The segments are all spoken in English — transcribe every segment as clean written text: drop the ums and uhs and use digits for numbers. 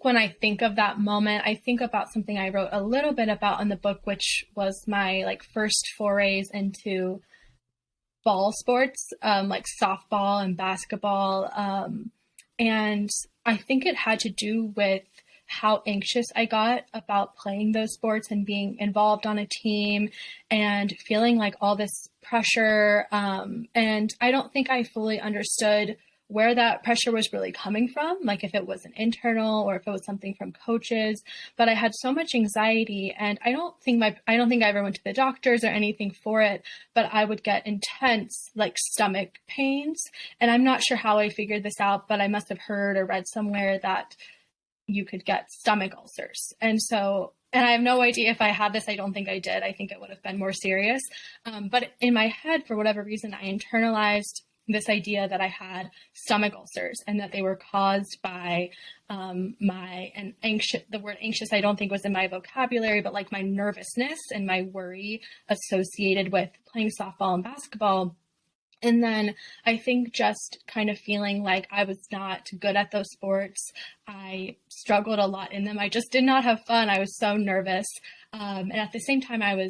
when I think of that moment, I think about something I wrote a little bit about in the book, which was my like first forays into ball sports, like softball and basketball. And I think it had to do with how anxious I got about playing those sports and being involved on a team and feeling like all this pressure. And I don't think I fully understood where that pressure was really coming from, like if it was an internal or if it was something from coaches. But I had so much anxiety, and I don't think I ever went to the doctors or anything for it, but I would get intense like stomach pains. And I'm not sure how I figured this out, but I must have heard or read somewhere that you could get stomach ulcers. And I have no idea if I had this. I don't think I did. I think it would have been more serious. But in my head, for whatever reason, I internalized this idea that I had stomach ulcers and that they were caused by the word anxious, I don't think was in my vocabulary, but like my nervousness and my worry associated with playing softball and basketball. And then I think just kind of feeling like I was not good at those sports. I struggled a lot in them. I just did not have fun. I was so nervous. And at the same time, I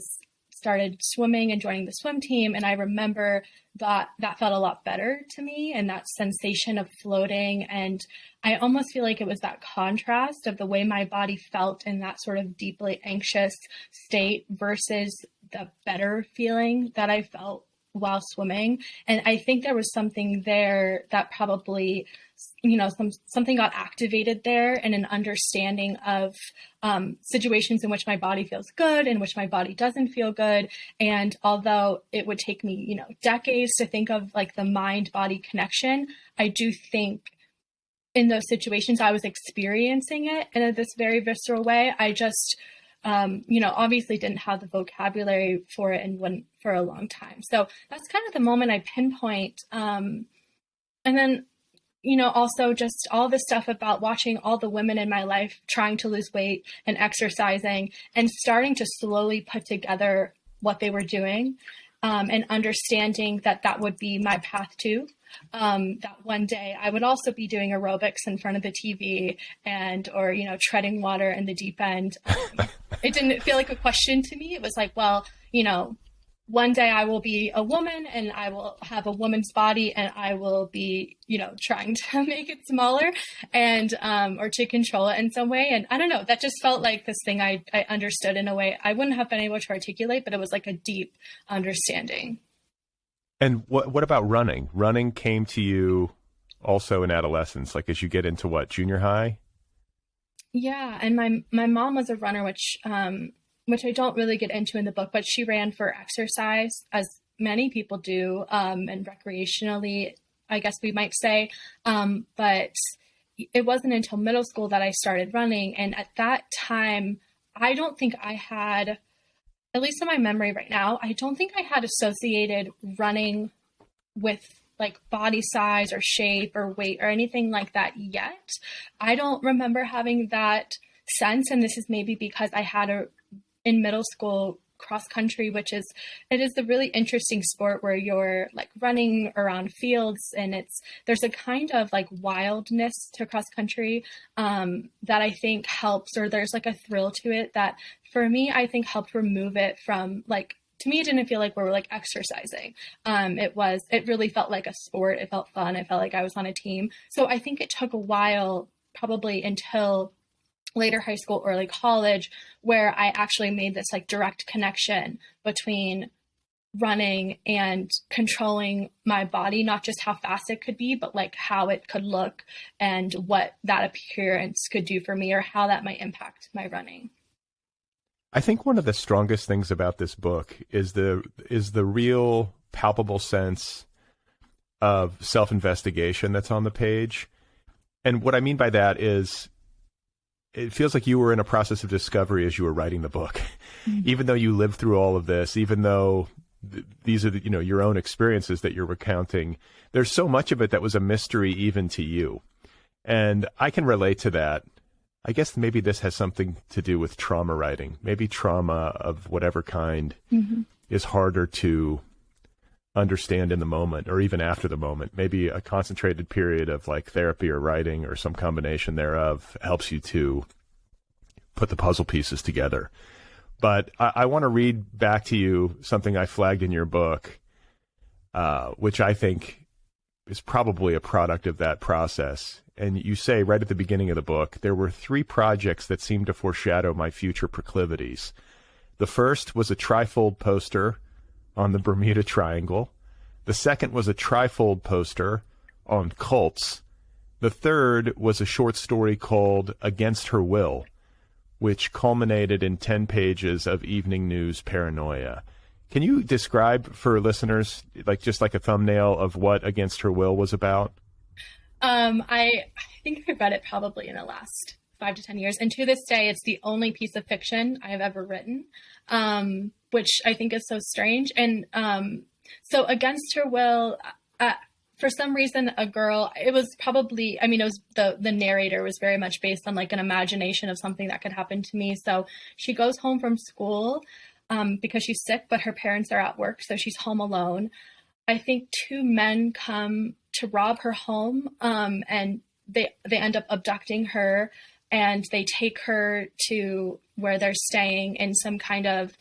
started swimming and joining the swim team. And I remember that felt a lot better to me, and that sensation of floating. And I almost feel like it was that contrast of the way my body felt in that sort of deeply anxious state versus the better feeling that I felt while swimming. And I think there was something there that probably, something got activated there, and an understanding of situations in which my body feels good and which my body doesn't feel good. And although it would take me, decades to think of like the mind-body connection, I do think in those situations I was experiencing it in this very visceral way. I just obviously didn't have the vocabulary for it and wouldn't for a long time. So that's kind of the moment I pinpoint. And then, also just all the stuff about watching all the women in my life trying to lose weight and exercising and starting to slowly put together what they were doing, and understanding that would be my path too. That one day I would also be doing aerobics in front of the TV or treading water in the deep end. It didn't feel like a question to me. It was like, well, one day I will be a woman and I will have a woman's body, and I will be, trying to make it smaller and, or to control it in some way. And I don't know, that just felt like this thing I understood in a way I wouldn't have been able to articulate, but it was like a deep understanding. And what about running? Running came to you also in adolescence, like as you get into junior high? Yeah. And my mom was a runner, which I don't really get into in the book, but she ran for exercise, as many people do, and recreationally, I guess we might say. But it wasn't until middle school that I started running. And at that time, I don't think I had, at least in my memory right now, I don't think I had associated running with like body size or shape or weight or anything like that yet. I don't remember having that sense. And this is maybe because I had in middle school cross country, it is a really interesting sport where you're like running around fields, and there's a kind of like wildness to cross country that I think helps, or there's like a thrill to it that for me, I think helped remove it from like, to me, it didn't feel like we were like exercising. It really felt like a sport. It felt fun. It felt like I was on a team. So I think it took a while, probably until later high school, early college, where I actually made this like direct connection between running and controlling my body, not just how fast it could be, but like how it could look and what that appearance could do for me, or how that might impact my running. I think one of the strongest things about this book is the real palpable sense of self-investigation that's on the page. And what I mean by that is, it feels like you were in a process of discovery as you were writing the book, even though you lived through all of this, even though these are your own experiences that you're recounting. There's so much of it that was a mystery even to you. And I can relate to that. I guess maybe this has something to do with trauma writing. Maybe trauma of whatever kind is harder to understand in the moment or even after the moment. Maybe a concentrated period of like therapy or writing or some combination thereof helps you to put the puzzle pieces together. But I want to read back to you something I flagged in your book, which I think is probably a product of that process. And you say right at the beginning of the book, there were 3 projects that seemed to foreshadow my future proclivities. The first was a trifold poster on the Bermuda Triangle. The second was a trifold poster on cults. The third was a short story called Against Her Will, which culminated in 10 pages of evening news paranoia. Can you describe for listeners, like just like a thumbnail of what Against Her Will was about? I think I read it probably in the last 5 to 10 years. And to this day, it's the only piece of fiction I have ever written, which I think is so strange. And so Against Her Will, for some reason, a girl, it was probably, I mean, it was the narrator was very much based on like an imagination of something that could happen to me. So she goes home from school because she's sick, but her parents are at work. So she's home alone. I think 2 men come to rob her home, and they end up abducting her, and they take her to where they're staying in some kind of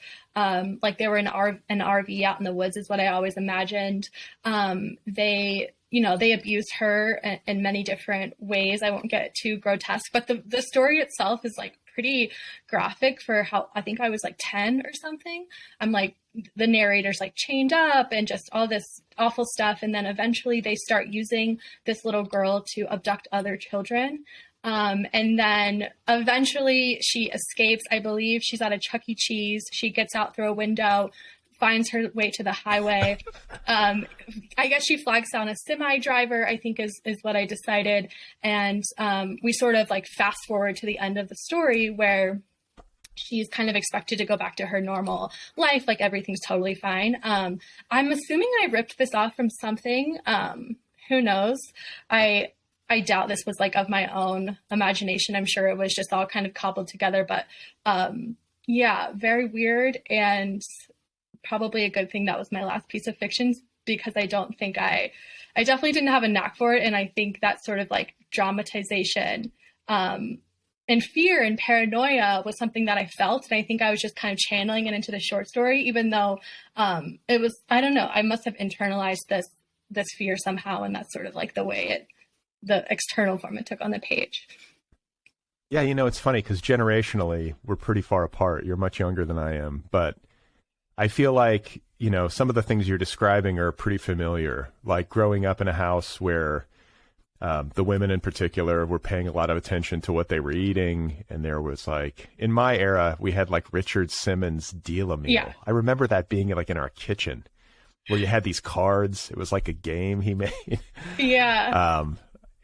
like they were in an RV out in the woods is what I always imagined. They abuse her in many different ways. I won't get too grotesque, but the story itself is like pretty graphic for how I think I was like 10 or something. I'm like, the narrator's like chained up and just all this awful stuff. And then eventually they start using this little girl to abduct other children. And then eventually she escapes. I believe she's at a Chuck E. Cheese. She gets out through a window, finds her way to the highway. I guess she flags down a semi driver, I think is what I decided. And we sort of like fast forward to the end of the story where she's kind of expected to go back to her normal life. Like everything's totally fine. I'm assuming I ripped this off from something. Who knows? I doubt this was like of my own imagination. I'm sure it was just all kind of cobbled together, but yeah, very weird. And probably a good thing that was my last piece of fiction, because I don't think I definitely didn't have a knack for it. And I think that sort of like dramatization and fear and paranoia was something that I felt. And I think I was just kind of channeling it into the short story, even though it was, I don't know, I must have internalized this fear somehow. And that's sort of like the external form it took on the page. Yeah, it's funny because generationally, we're pretty far apart. You're much younger than I am, but I feel like, some of the things you're describing are pretty familiar, like growing up in a house where the women in particular were paying a lot of attention to what they were eating. And there was like, in my era, we had like Richard Simmons' Deal-A-Meal. Yeah. I remember that being like in our kitchen where you had these cards. It was like a game he made. Yeah.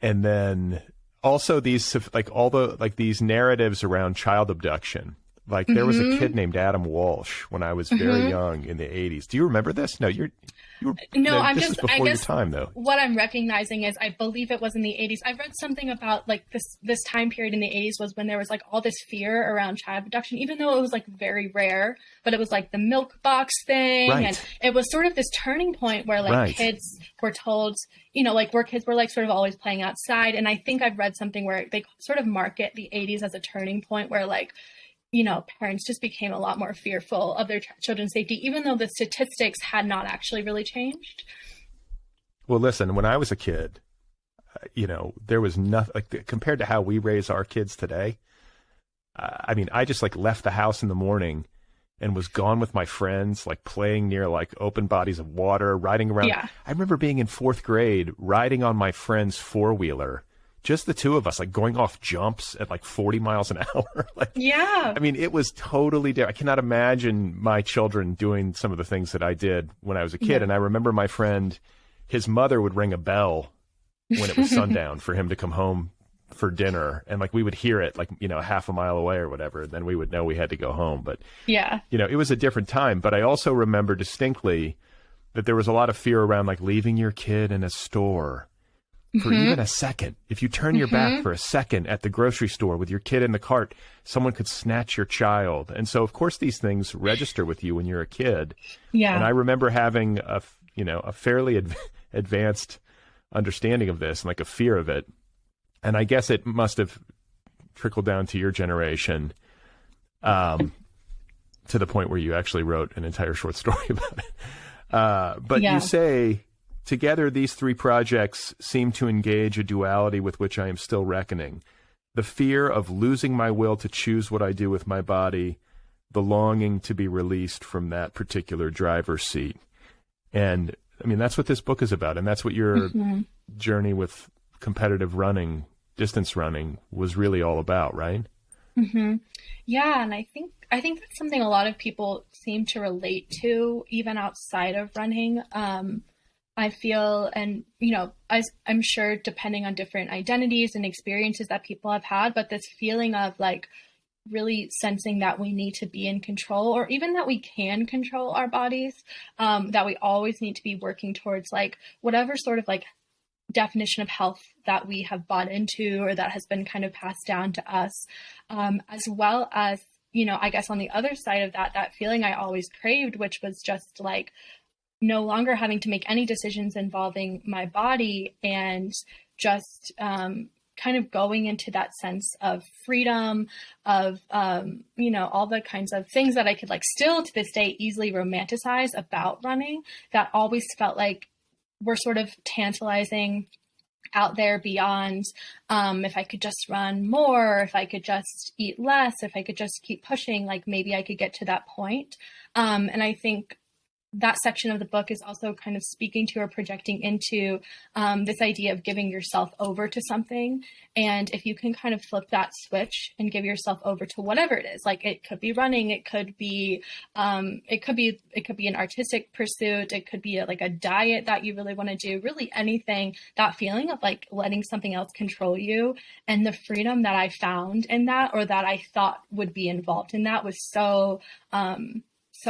And then also these, like all the, like these narratives around child abduction. Like there was a kid named Adam Walsh when I was very young in the 80s. Do you remember this? No, you were, no, I'm this just, was before I guess your time though. What I'm recognizing is I believe it was in the 80s. I read something about like this time period in the 80s was when there was like all this fear around child abduction, even though it was like very rare, but it was like the milk box thing. Right. And it was sort of this turning point where like kids were told, like where kids were like sort of always playing outside. And I think I've read something where they sort of market the 80s as a turning point where like, parents just became a lot more fearful of their children's safety, even though the statistics had not actually really changed. Well, listen, when I was a kid, there was nothing like compared to how we raise our kids today. I mean, I just like left the house in the morning and was gone with my friends, like playing near like open bodies of water, riding around. Yeah. I remember being in 4th grade, riding on my friend's 4-wheeler. Just the 2 of us, like going off jumps at like 40 miles an hour. Like, yeah. I mean, it was totally different. I cannot imagine my children doing some of the things that I did when I was a kid. Yeah. And I remember my friend, his mother would ring a bell when it was sundown for him to come home for dinner. And like we would hear it like, half a mile away or whatever. And then we would know we had to go home. But, yeah, it was a different time. But I also remember distinctly that there was a lot of fear around like leaving your kid in a store for even a second. If you turn your back for a second at the grocery store with your kid in the cart, someone could snatch your child. And so, of course, these things register with you when you're a kid. Yeah. And I remember having a fairly advanced understanding of this and like a fear of it. And I guess it must have trickled down to your generation, to the point where you actually wrote an entire short story about it. But you say, together, these three projects seem to engage a duality with which I am still reckoning. The fear of losing my will to choose what I do with my body, the longing to be released from that particular driver's seat. And I mean, that's what this book is about. And that's what your journey with competitive running, distance running, was really all about, right? Yeah. And I think that's something a lot of people seem to relate to, even outside of running. I feel, and, I'm sure depending on different identities and experiences that people have had, but this feeling of like really sensing that we need to be in control, or even that we can control our bodies, that we always need to be working towards like whatever sort of like definition of health that we have bought into or that has been kind of passed down to us, as well as, I guess on the other side of that feeling I always craved, which was just like no longer having to make any decisions involving my body, and just kind of going into that sense of freedom, of, all the kinds of things that I could like still to this day easily romanticize about running, that always felt like were sort of tantalizing, out there beyond, if I could just run more, if I could just eat less, if I could just keep pushing, like maybe I could get to that point. And I think that section of the book is also kind of speaking to or projecting into this idea of giving yourself over to something. And if you can kind of flip that switch and give yourself over to whatever it is, like it could be running, it could be an artistic pursuit, it could be like a diet that you really want to do, really anything, that feeling of like letting something else control you, and the freedom that I found in that, or that I thought would be involved in that, was so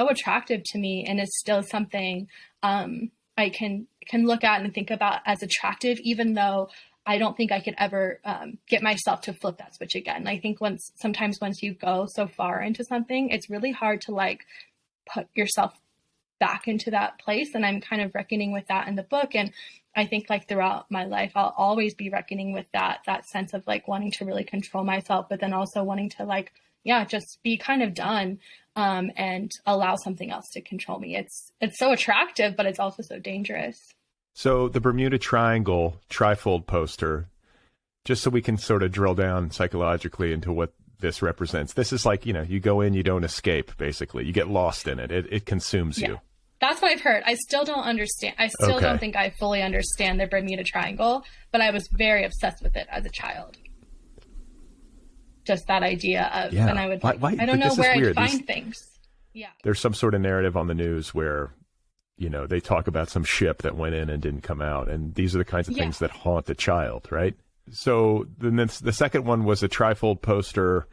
attractive to me, and is still something I can look at and think about as attractive, even though I don't think I could ever get myself to flip that switch again. I think sometimes once you go so far into something, it's really hard to like put yourself back into that place. And I'm kind of reckoning with that in the book. And I think like throughout my life, I'll always be reckoning with that sense of like wanting to really control myself, but then also wanting to like, just be kind of done, and allow something else to control me. It's so attractive, but it's also so dangerous. So the Bermuda Triangle trifold poster, just so we can sort of drill down psychologically into what this represents. This is like, you go in, you don't escape, basically. You get lost in it. It consumes you. That's what I've heard. I still don't understand. I still don't think I fully understand the Bermuda Triangle, but I was very obsessed with it as a child. Just that idea of, and I would, I don't know where I'd find things. Yeah. There's some sort of narrative on the news where, they talk about some ship that went in and didn't come out. And these are the kinds of things that haunt a child, right? So then the second one was a trifold poster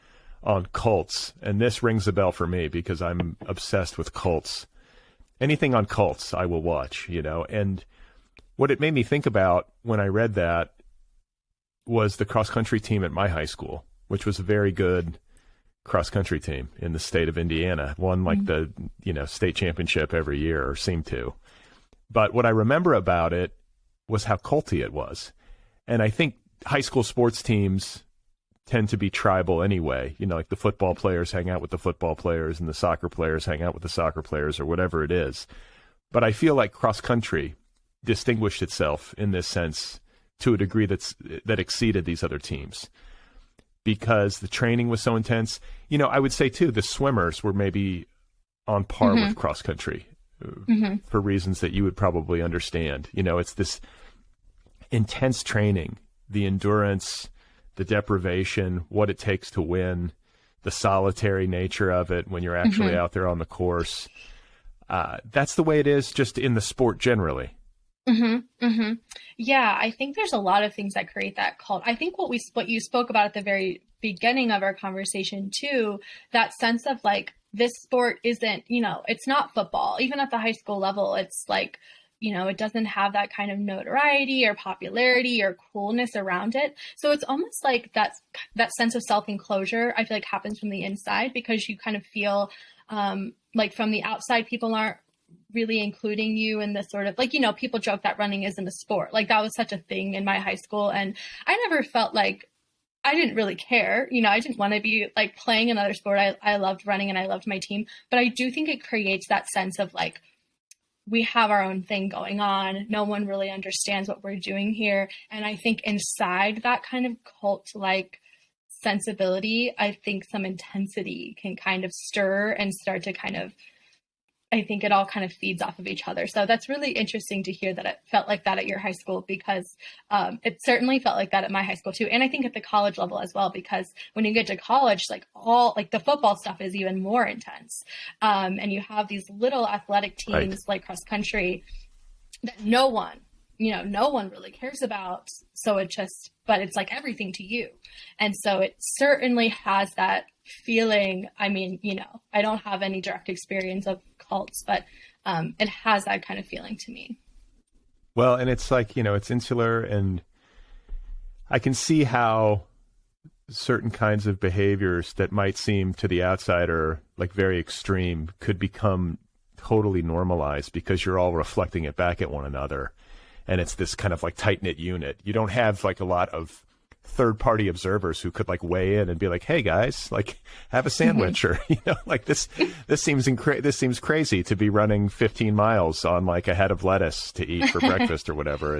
on cults. And this rings a bell for me because I'm obsessed with cults. Anything on cults, I will watch, And what it made me think about when I read that was the cross-country team at my high school, which was a very good cross-country team in the state of Indiana, won like the, state championship every year, or seemed to. But what I remember about it was how culty it was. And I think high school sports teams tend to be tribal anyway. Like the football players hang out with the football players and the soccer players hang out with the soccer players, or whatever it is. But I feel like cross-country distinguished itself in this sense to a degree that exceeded these other teams, because the training was so intense. I would say too, the swimmers were maybe on par with cross country for reasons that you would probably understand. It's this intense training, the endurance, the deprivation, what it takes to win, the solitary nature of it when you're actually out there on the course. That's the way it is just in the sport generally. Yeah, I think there's a lot of things that create that cult. I think what you spoke about at the very beginning of our conversation too, that sense of like, this sport isn't, it's not football. Even at the high school level, it's like, it doesn't have that kind of notoriety or popularity or coolness around it. So it's almost like that sense of self-enclosure, I feel like, happens from the inside, because you kind of feel like from the outside, people aren't really including you in the sort of like, people joke that running isn't a sport. Like that was such a thing in my high school. And I never felt like I didn't really care. I didn't want to be like playing another sport. I loved running and I loved my team, but I do think it creates that sense of like, we have our own thing going on. No one really understands what we're doing here. And I think inside that kind of cult like sensibility, I think some intensity can kind of stir and start to kind of, I think it all kind of feeds off of each other. So that's really interesting to hear that it felt like that at your high school, because it certainly felt like that at my high school too. And I think at the college level as well, because when you get to college, like all like the football stuff is even more intense. And you have these little athletic teams right. like cross country that no one really cares about. So but it's like everything to you. And so it certainly has that feeling. I mean, I don't have any direct experience of cults, but it has that kind of feeling to me. Well, and it's like, it's insular, and I can see how certain kinds of behaviors that might seem to the outsider like very extreme could become totally normalized because you're all reflecting it back at one another. And it's this kind of like tight-knit unit. You don't have like a lot of third-party observers who could like weigh in and be like, "Hey guys, like have a sandwich," or like this seems crazy to be running 15 miles on like a head of lettuce to eat for breakfast or whatever.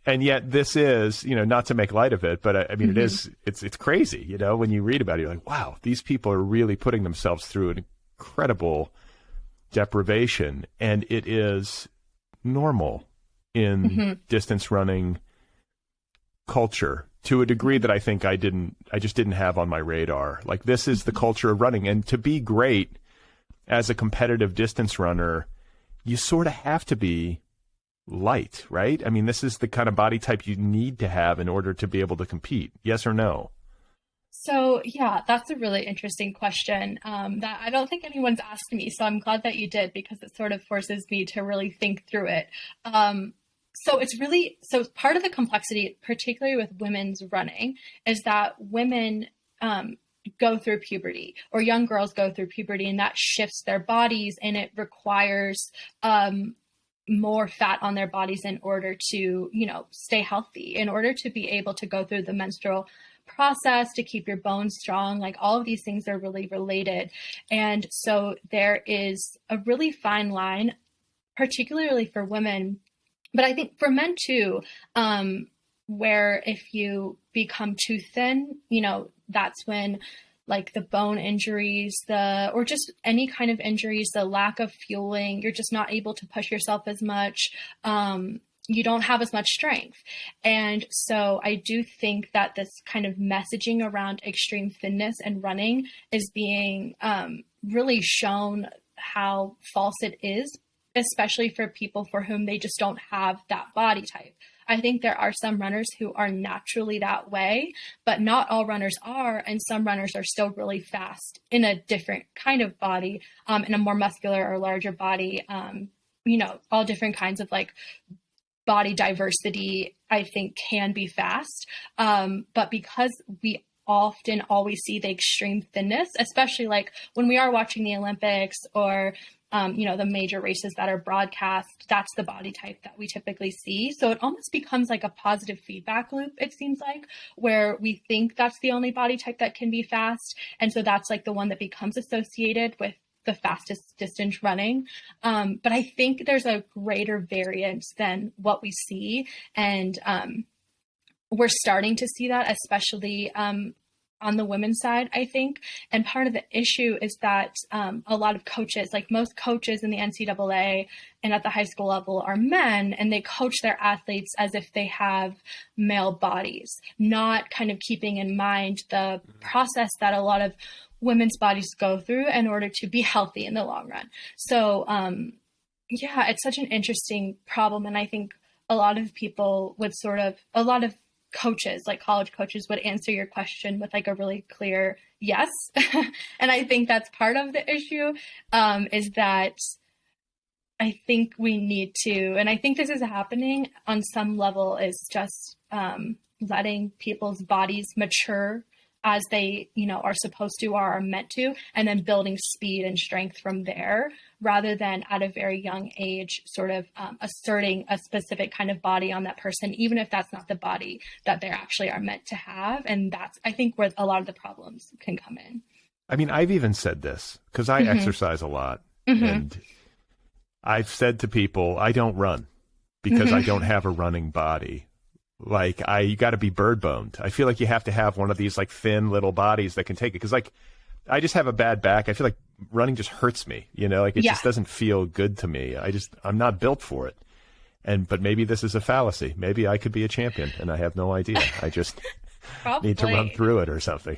And yet this is, not to make light of it, but I mean, it's crazy, when you read about it, you're like, wow, these people are really putting themselves through an incredible deprivation, and it is normal in distance running culture to a degree that I think I just didn't have on my radar. Like, this is the culture of running. And to be great as a competitive distance runner, you sort of have to be light, right? I mean, this is the kind of body type you need to have in order to be able to compete. Yes or no? So yeah, that's a really interesting question that I don't think anyone's asked me. So I'm glad that you did, because it sort of forces me to really think through it. So part of the complexity, particularly with women's running, is that women go through puberty, or young girls go through puberty, and that shifts their bodies, and it requires more fat on their bodies in order to, stay healthy, in order to be able to go through the menstrual process, to keep your bones strong. Like, all of these things are really related. And so there is a really fine line, particularly for women, but I think for men too, where if you become too thin, that's when like the bone injuries, or just any kind of injuries, the lack of fueling, you're just not able to push yourself as much. You don't have as much strength. And so I do think that this kind of messaging around extreme thinness and running is being really shown how false it is, especially for people for whom they just don't have that body type. I think there are some runners who are naturally that way, but not all runners are. And some runners are still really fast in a different kind of body, in a more muscular or larger body, all different kinds of like body diversity, I think, can be fast. But because we often always see the extreme thinness, especially like when we are watching the Olympics or the major races that are broadcast, that's the body type that we typically see. So it almost becomes like a positive feedback loop, it seems like, where we think that's the only body type that can be fast. And so that's like the one that becomes associated with the fastest distance running. But I think there's a greater variance than what we see. And we're starting to see that, especially on the women's side, I think. And part of the issue is that a lot of coaches, like most coaches in the NCAA and at the high school level, are men, and they coach their athletes as if they have male bodies, not kind of keeping in mind the process that a lot of women's bodies go through in order to be healthy in the long run. So it's such an interesting problem. And I think a lot of coaches, like college coaches, would answer your question with like a really clear yes. And I think that's part of the issue, is that I think we need to, and I think this is happening on some level, is just letting people's bodies mature as they, are supposed to or are meant to, and then building speed and strength from there, rather than at a very young age, sort of asserting a specific kind of body on that person, even if that's not the body that they actually are meant to have. And that's, I think, where a lot of the problems can come in. I mean, I've even said this because I exercise a lot. And I've said to people, I don't run because I don't have a running body. Like, you got to be bird boned. I feel like you have to have one of these like thin little bodies that can take it. Cause like, I just have a bad back. I feel like running just hurts me, like it just doesn't feel good to me. I'm not built for it. But maybe this is a fallacy. Maybe I could be a champion and I have no idea. I just need to run through it or something.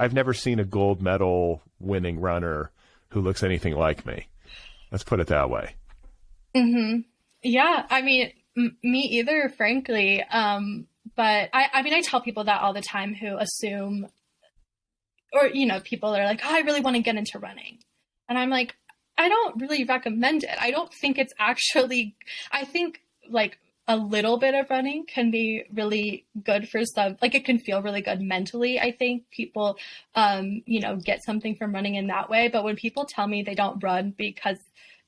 I've never seen a gold medal winning runner who looks anything like me. Let's put it that way. Yeah. I mean, me either, frankly. But I tell people that all the time who assume, or, people are like, oh, I really want to get into running. And I'm like, I don't really recommend it. I don't think it's actually, I think like a little bit of running can be really good for some, like it can feel really good mentally. I think people, get something from running in that way. But when people tell me they don't run because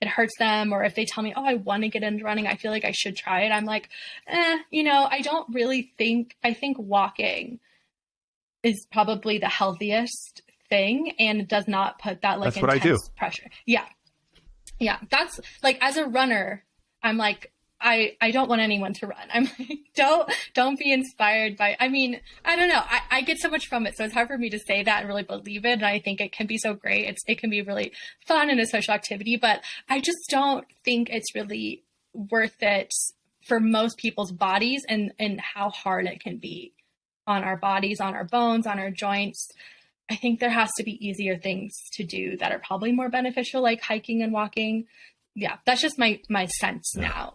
it hurts them, or if they tell me, oh, I want to get into running, I feel like I should try it, I'm like, I don't really think, I think walking is probably the healthiest thing, and it does not put that like intense pressure. Yeah. That's like, as a runner, I'm like, I don't want anyone to run. I'm like, don't be inspired by, I don't know. I get so much from it. So it's hard for me to say that and really believe it. And I think it can be so great. It can be really fun and a social activity, but I just don't think it's really worth it for most people's bodies and how hard it can be on our bodies, on our bones, on our joints. I think there has to be easier things to do that are probably more beneficial, like hiking and walking. Yeah, that's just my sense now.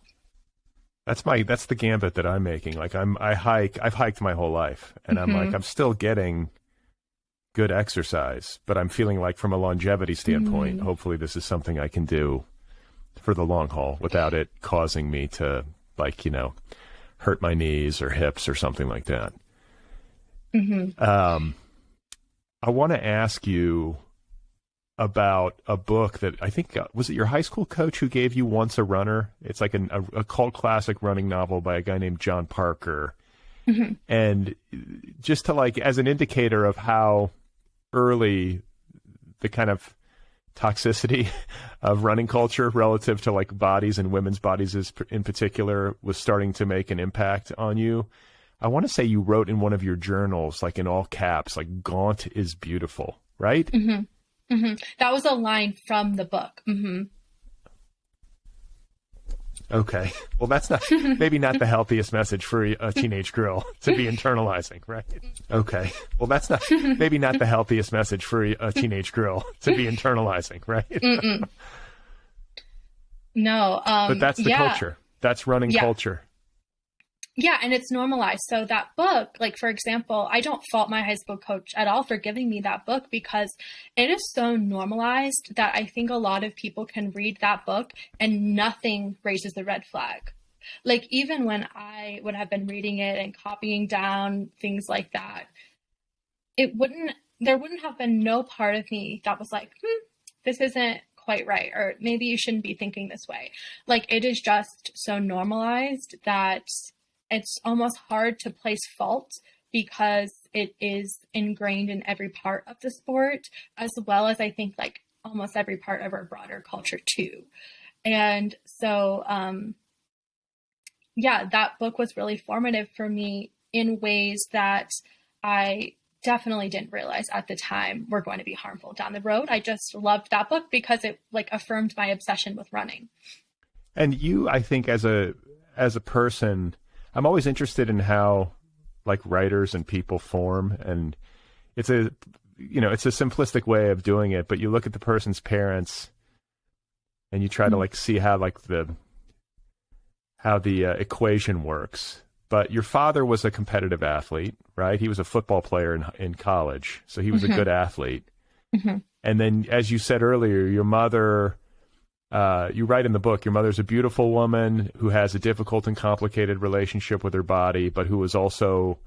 That's the gambit that I'm making. Like I've hiked my whole life, and I'm like, I'm still getting good exercise, but I'm feeling like from a longevity standpoint, hopefully this is something I can do for the long haul without it causing me to hurt my knees or hips or something like that. I want to ask you about a book that I think, was it your high school coach who gave you Once a Runner? It's like a cult classic running novel by a guy named John Parker. And just to like, as an indicator of how early the kind of toxicity of running culture relative to like bodies and women's bodies in particular was starting to make an impact on you. I want to say you wrote in one of your journals, like in all caps, like gaunt is beautiful, right? That was a line from the book. Okay. Well, that's maybe not the healthiest message for a teenage girl to be internalizing, right? Okay. Well, that's maybe not the healthiest message for a teenage girl to be internalizing, right? No. But that's the culture. That's running culture. Yeah, and it's normalized. So that book, like, for example, I don't fault my high school coach at all for giving me that book, because it is so normalized that I think a lot of people can read that book and nothing raises the red flag. Like, even when I would have been reading it and copying down things like that, there wouldn't have been no part of me that was like, this isn't quite right, or maybe you shouldn't be thinking this way. Like, it is just so normalized that it's almost hard to place fault, because it is ingrained in every part of the sport, as well as I think like almost every part of our broader culture too. And so, that book was really formative for me in ways that I definitely didn't realize at the time were going to be harmful down the road. I just loved that book because it like affirmed my obsession with running. And you, I think as a person, I'm always interested in how like writers and people form, and it's a simplistic way of doing it, but you look at the person's parents and you try to like see how like the equation works. But your father was a competitive athlete, right? He was a football player in college, so he was a good athlete. And then, as you said earlier, your mother, you write in the book, your mother's a beautiful woman who has a difficult and complicated relationship with her body, but who was also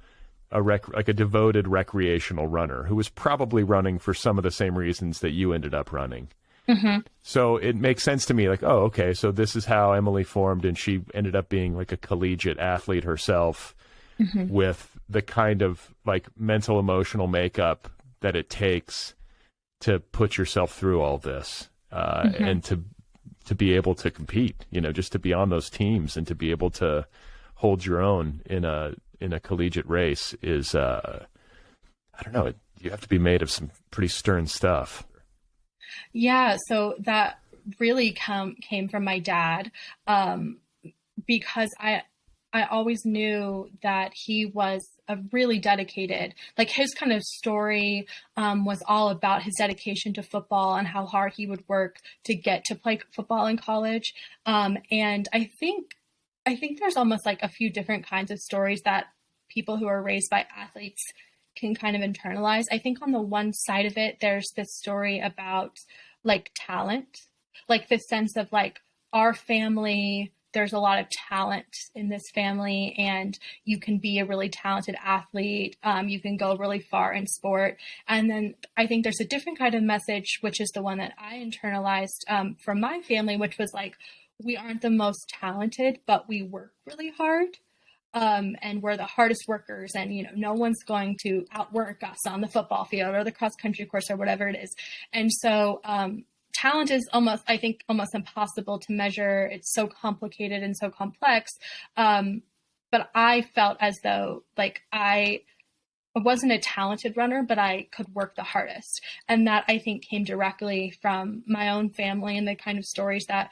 like a devoted recreational runner who was probably running for some of the same reasons that you ended up running. Mm-hmm. So it makes sense to me, like, oh, okay, so this is how Emily formed, and she ended up being like a collegiate athlete herself, Mm-hmm. with the kind of like mental emotional makeup that it takes to put yourself through all this, Mm-hmm. and to be able to compete, just to be on those teams and to be able to hold your own in a collegiate race is, I don't know, you have to be made of some pretty stern stuff. Yeah, so that really came from my dad, because I always knew that he was a really dedicated, like his kind of story was all about his dedication to football and how hard he would work to get to play football in college. And I think there's almost like a few different kinds of stories that people who are raised by athletes can kind of internalize. I think on the one side of it, there's this story about like talent, like this sense of like our family, there's a lot of talent in this family, and you can be a really talented athlete. You can go really far in sport. And then I think there's a different kind of message, which is the one that I internalized from my family, which was like, we aren't the most talented, but we work really hard. And we're the hardest workers, and no one's going to outwork us on the football field or the cross country course or whatever it is. And so talent is almost impossible to measure. It's so complicated and so complex. But I felt as though like I wasn't a talented runner, but I could work the hardest. And that I think came directly from my own family and the kind of stories that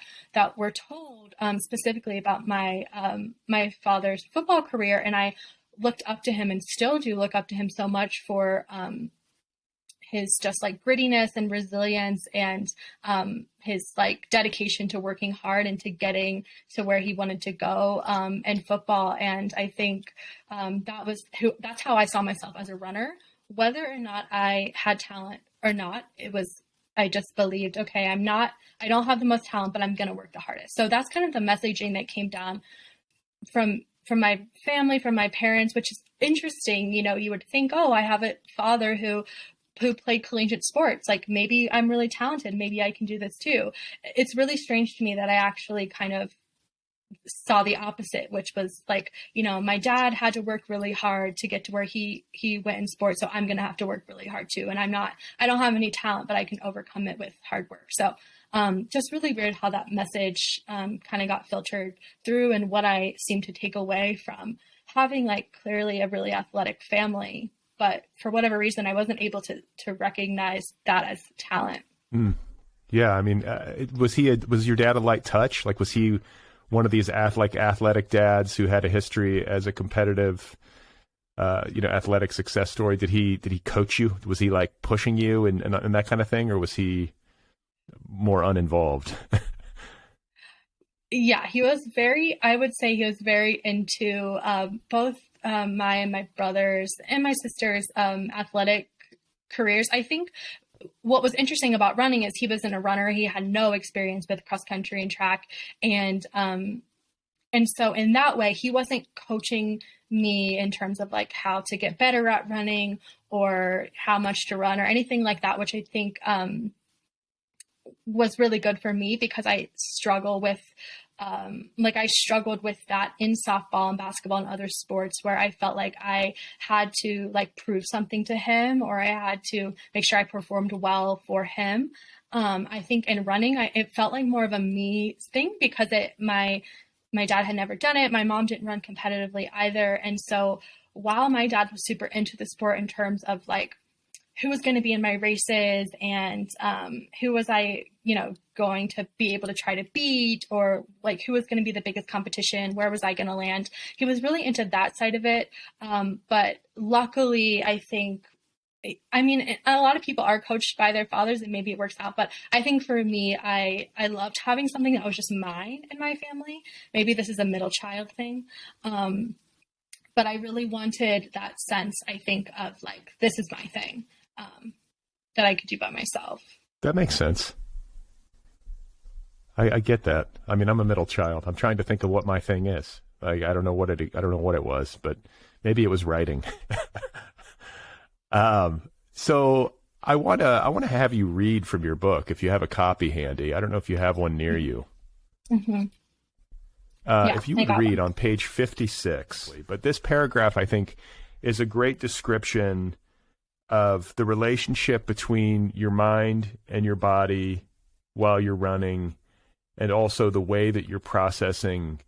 were told, specifically about my father's football career. And I looked up to him and still do look up to him so much for his just like grittiness and resilience, and his like dedication to working hard and to getting to where he wanted to go in football. And I think that's how I saw myself as a runner, whether or not I had talent or not. I just believed, okay, I don't have the most talent, but I'm going to work the hardest. So that's kind of the messaging that came down from my family, from my parents, which is interesting. You would think, oh, I have a father who played collegiate sports. Like maybe I'm really talented. Maybe I can do this too. It's really strange to me that I actually kind of saw the opposite, which was like, my dad had to work really hard to get to where he went in sports. So I'm going to have to work really hard too. And I don't have any talent, but I can overcome it with hard work. So just really weird how that message kind of got filtered through, and what I seem to take away from having like clearly a really athletic family. But for whatever reason, I wasn't able to recognize that as talent. Mm. Yeah, I mean, was your dad a light touch? Like, was he one of these athletic dads who had a history as a competitive, athletic success story? Did he coach you? Was he like pushing you and that kind of thing, or was he more uninvolved? Yeah, I would say he was very into both my brothers and my sisters' athletic careers. I think what was interesting about running is he wasn't a runner. He had no experience with cross country and track. And so in that way, he wasn't coaching me in terms of like how to get better at running or how much to run or anything like that, which I think was really good for me, because I struggle with I struggled with that in softball and basketball and other sports, where I felt like I had to like prove something to him, or I had to make sure I performed well for him. I think in running, it felt like more of a me thing, because my dad had never done it. My mom didn't run competitively either. And so while my dad was super into the sport in terms of like who was going to be in my races and who was I, going to be able to try to beat, or like who was going to be the biggest competition, where was I going to land? He was really into that side of it. But luckily, I think, a lot of people are coached by their fathers and maybe it works out. But I think for me, I loved having something that was just mine in my family. Maybe this is a middle child thing. But I really wanted that sense, I think, of like, this is my thing that I could do by myself. That makes sense. I get that. I mean, I'm a middle child. I'm trying to think of what my thing is. I don't know what it was, but Maybe it was writing. So I want to have you read from your book if you have a copy handy. I don't know if you have one near you. Mm-hmm. Yeah, if you would read on page 56, but this paragraph, I think, is a great description of the relationship between your mind and your body while you're running, and also the way that you're processing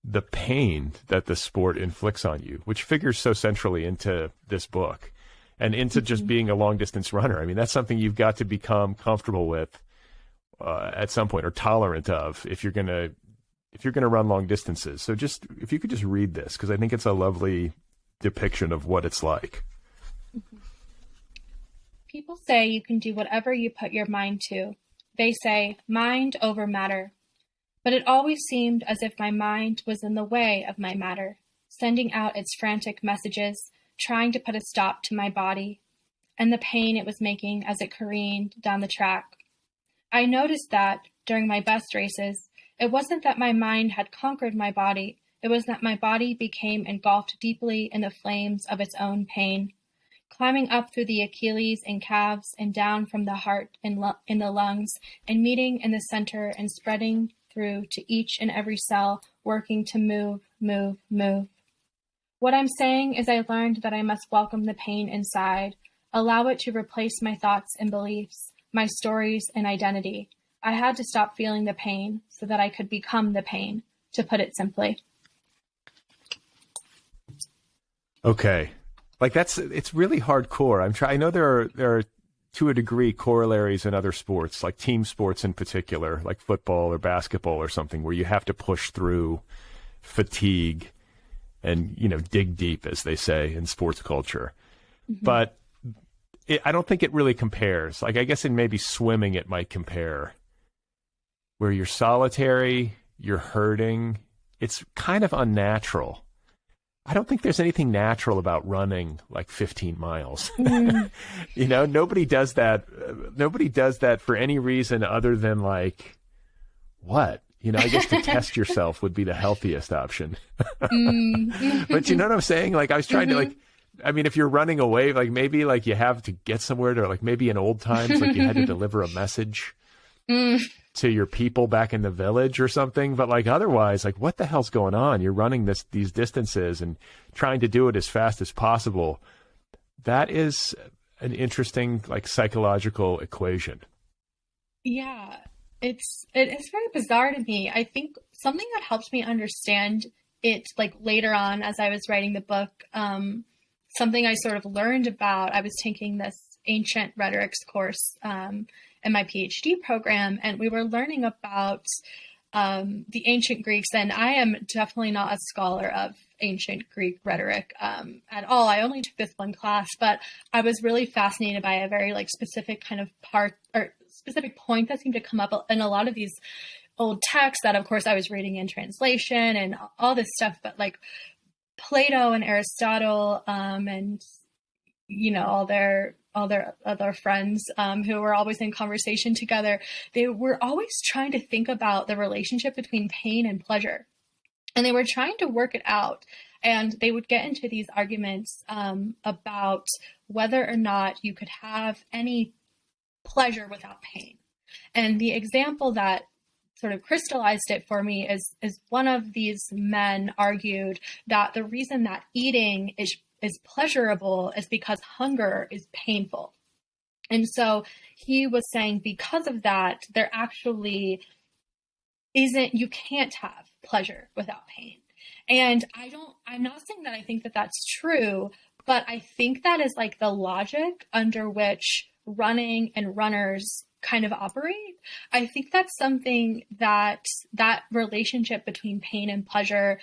the pain that the sport inflicts on you, which figures so centrally into this book and into just being a long distance runner. I mean, that's something you've got to become comfortable with at some point, or tolerant of, if you're going to run long distances. So just, if you could just read this, because I think it's a lovely depiction of what it's like. People say you can do whatever you put your mind to. They say mind over matter. But it always seemed as if my mind was in the way of my matter, sending out its frantic messages, trying to put a stop to my body, and the pain it was making as it careened down the track. I noticed that, during my best races, it wasn't that my mind had conquered my body, it was that my body became engulfed deeply in the flames of its own pain, climbing up through the Achilles and calves and down from the heart and in the lungs, and meeting in the center and spreading through to each and every cell, working to move, move, move. What I'm saying is I learned that I must welcome the pain inside, allow it to replace my thoughts and beliefs, my stories and identity. I had to stop feeling the pain so that I could become the pain, to put it simply. Okay. Like it's really hardcore. I know there are to a degree corollaries in other sports, like team sports in particular, like football or basketball or something, where you have to push through fatigue and, dig deep, as they say in sports culture. Mm-hmm. But I don't think it really compares. Like, I guess in maybe swimming it might compare, where you're solitary, you're hurting. It's kind of unnatural. I don't think there's anything natural about running like 15 miles. Mm. Nobody does that. Nobody does that for any reason other than like, what? I guess to test yourself would be the healthiest option. But you know what I'm saying? Like, I was trying to if you're running away, like maybe like you have to get somewhere to, like, maybe in old times, like you had to deliver a message to your people back in the village or something. But like otherwise, like, what the hell's going on? You're running these distances and trying to do it as fast as possible. That is an interesting, like, psychological equation. Yeah, it is very bizarre to me. I think something that helped me understand it, like, later on as I was writing the book, something I sort of learned about, I was taking this ancient rhetorics course in my PhD program, and we were learning about the ancient Greeks, and I am definitely not a scholar of ancient Greek rhetoric at all. I only took this one class, but I was really fascinated by a very, like, specific kind of specific point that seemed to come up in a lot of these old texts that, of course, I was reading in translation and all this stuff, but like Plato and Aristotle and all their other friends who were always in conversation together, they were always trying to think about the relationship between pain and pleasure, and they were trying to work it out. And they would get into these arguments about whether or not you could have any pleasure without pain. And the example that sort of crystallized it for me is one of these men argued that the reason that eating is pleasurable is because hunger is painful. And so he was saying, because of that, there actually you can't have pleasure without pain. And I'm not saying that I think that that's true, but I think that is like the logic under which running and runners kind of operate. I think that's something that relationship between pain and pleasure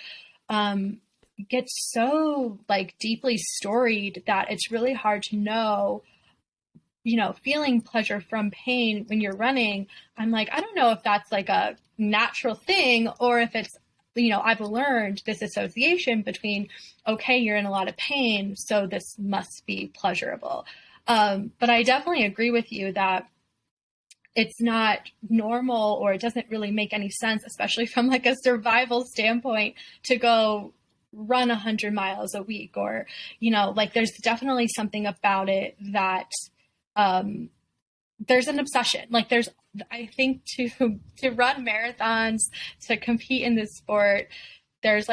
gets so, like, deeply storied that it's really hard to know, feeling pleasure from pain when you're running. I'm like, I don't know if that's like a natural thing or if it's, I've learned this association between, okay, you're in a lot of pain, so this must be pleasurable. But I definitely agree with you that it's not normal, or it doesn't really make any sense, especially from like a survival standpoint, to go run 100 miles a week, or, you know, like there's definitely something about it that there's an obsession. Like I think to run marathons, to compete in this sport, there's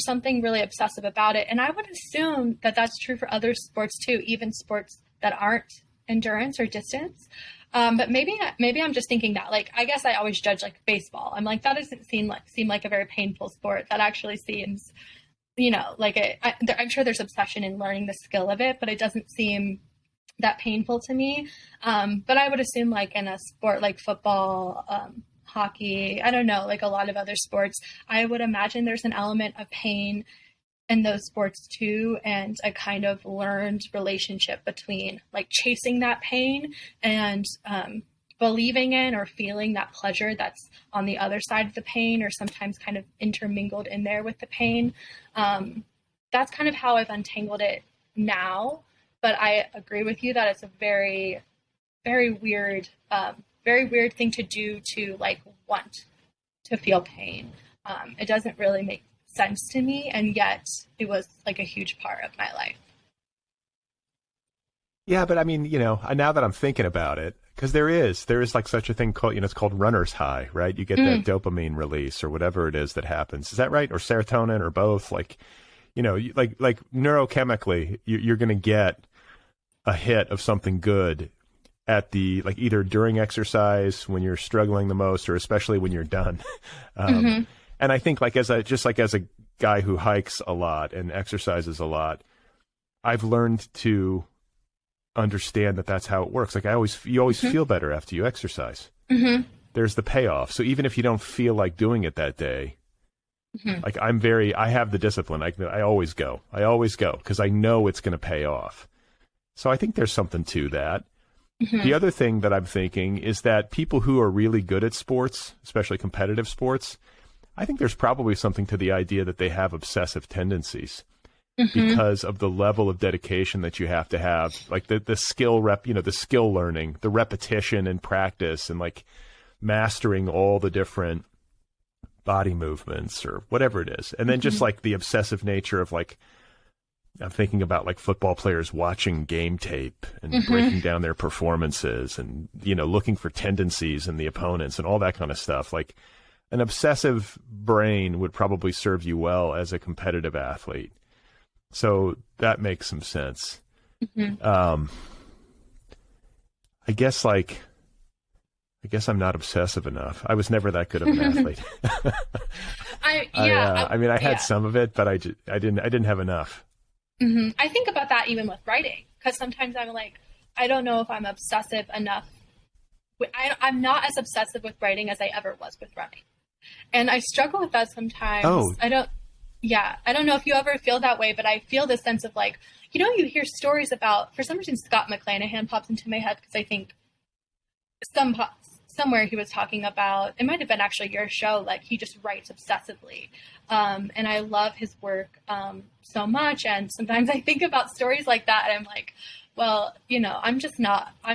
something really obsessive about it. And I would assume that that's true for other sports too, even sports that aren't endurance or distance. But maybe I'm just thinking that, like, I guess I always judge like baseball. I'm like, that doesn't seem like a very painful sport. That actually seems, you know, like I'm sure there's obsession in learning the skill of it, but it doesn't seem that painful to me. But I would assume like in a sport like football, hockey, I don't know, like a lot of other sports, I would imagine there's an element of pain in those sports too, and a kind of learned relationship between like chasing that pain and believing in or feeling that pleasure that's on the other side of the pain, or sometimes kind of intermingled in there with the pain. That's kind of how I've untangled it now. But I agree with you that it's a very, very weird thing to do, to like want to feel pain. It doesn't really make sense to me, and yet it was like a huge part of my life. Yeah, but I mean, you know, now that I'm thinking about it, because there is like such a thing called, you know, it's called runner's high, right? You get that dopamine release or whatever it is that happens. Is that right? Or serotonin or both? Like, you know, like neurochemically, you're going to get a hit of something good at the, like, either during exercise when you're struggling the most, or especially when you're done. And I think like as a guy who hikes a lot and exercises a lot, I've learned to understand that that's how it works. Like you always feel better after you exercise. There's the payoff. So even if you don't feel like doing it that day, like I have the discipline. I always go because I know it's going to pay off. So I think there's something to that. The other thing that I'm thinking is that people who are really good at sports, especially competitive sports, I think there's probably something to the idea that they have obsessive tendencies because of the level of dedication that you have to have, like the skill the skill learning, the repetition and practice, and like mastering all the different body movements or whatever it is. And then just like the obsessive nature of, like, I'm thinking about like football players watching game tape and breaking down their performances and, you know, looking for tendencies in the opponents and all that kind of stuff. Like, an obsessive brain would probably serve you well as a competitive athlete. So that makes some sense. I guess I'm not obsessive enough. I was never that good of an athlete. I had some of it, but I didn't have enough. I think about that even with writing, because sometimes I'm like, I don't know if I'm obsessive enough. I'm not as obsessive with writing as I ever was with running. And I struggle with that sometimes. I don't know if you ever feel that way, but I feel this sense of like, you know, you hear stories about, for some reason, Scott McClanahan pops into my head, because I think somewhere he was talking about, it might have been actually your show, like he just writes obsessively. And I love his work so much. And sometimes I think about stories like that and I'm like, well, you know, I'm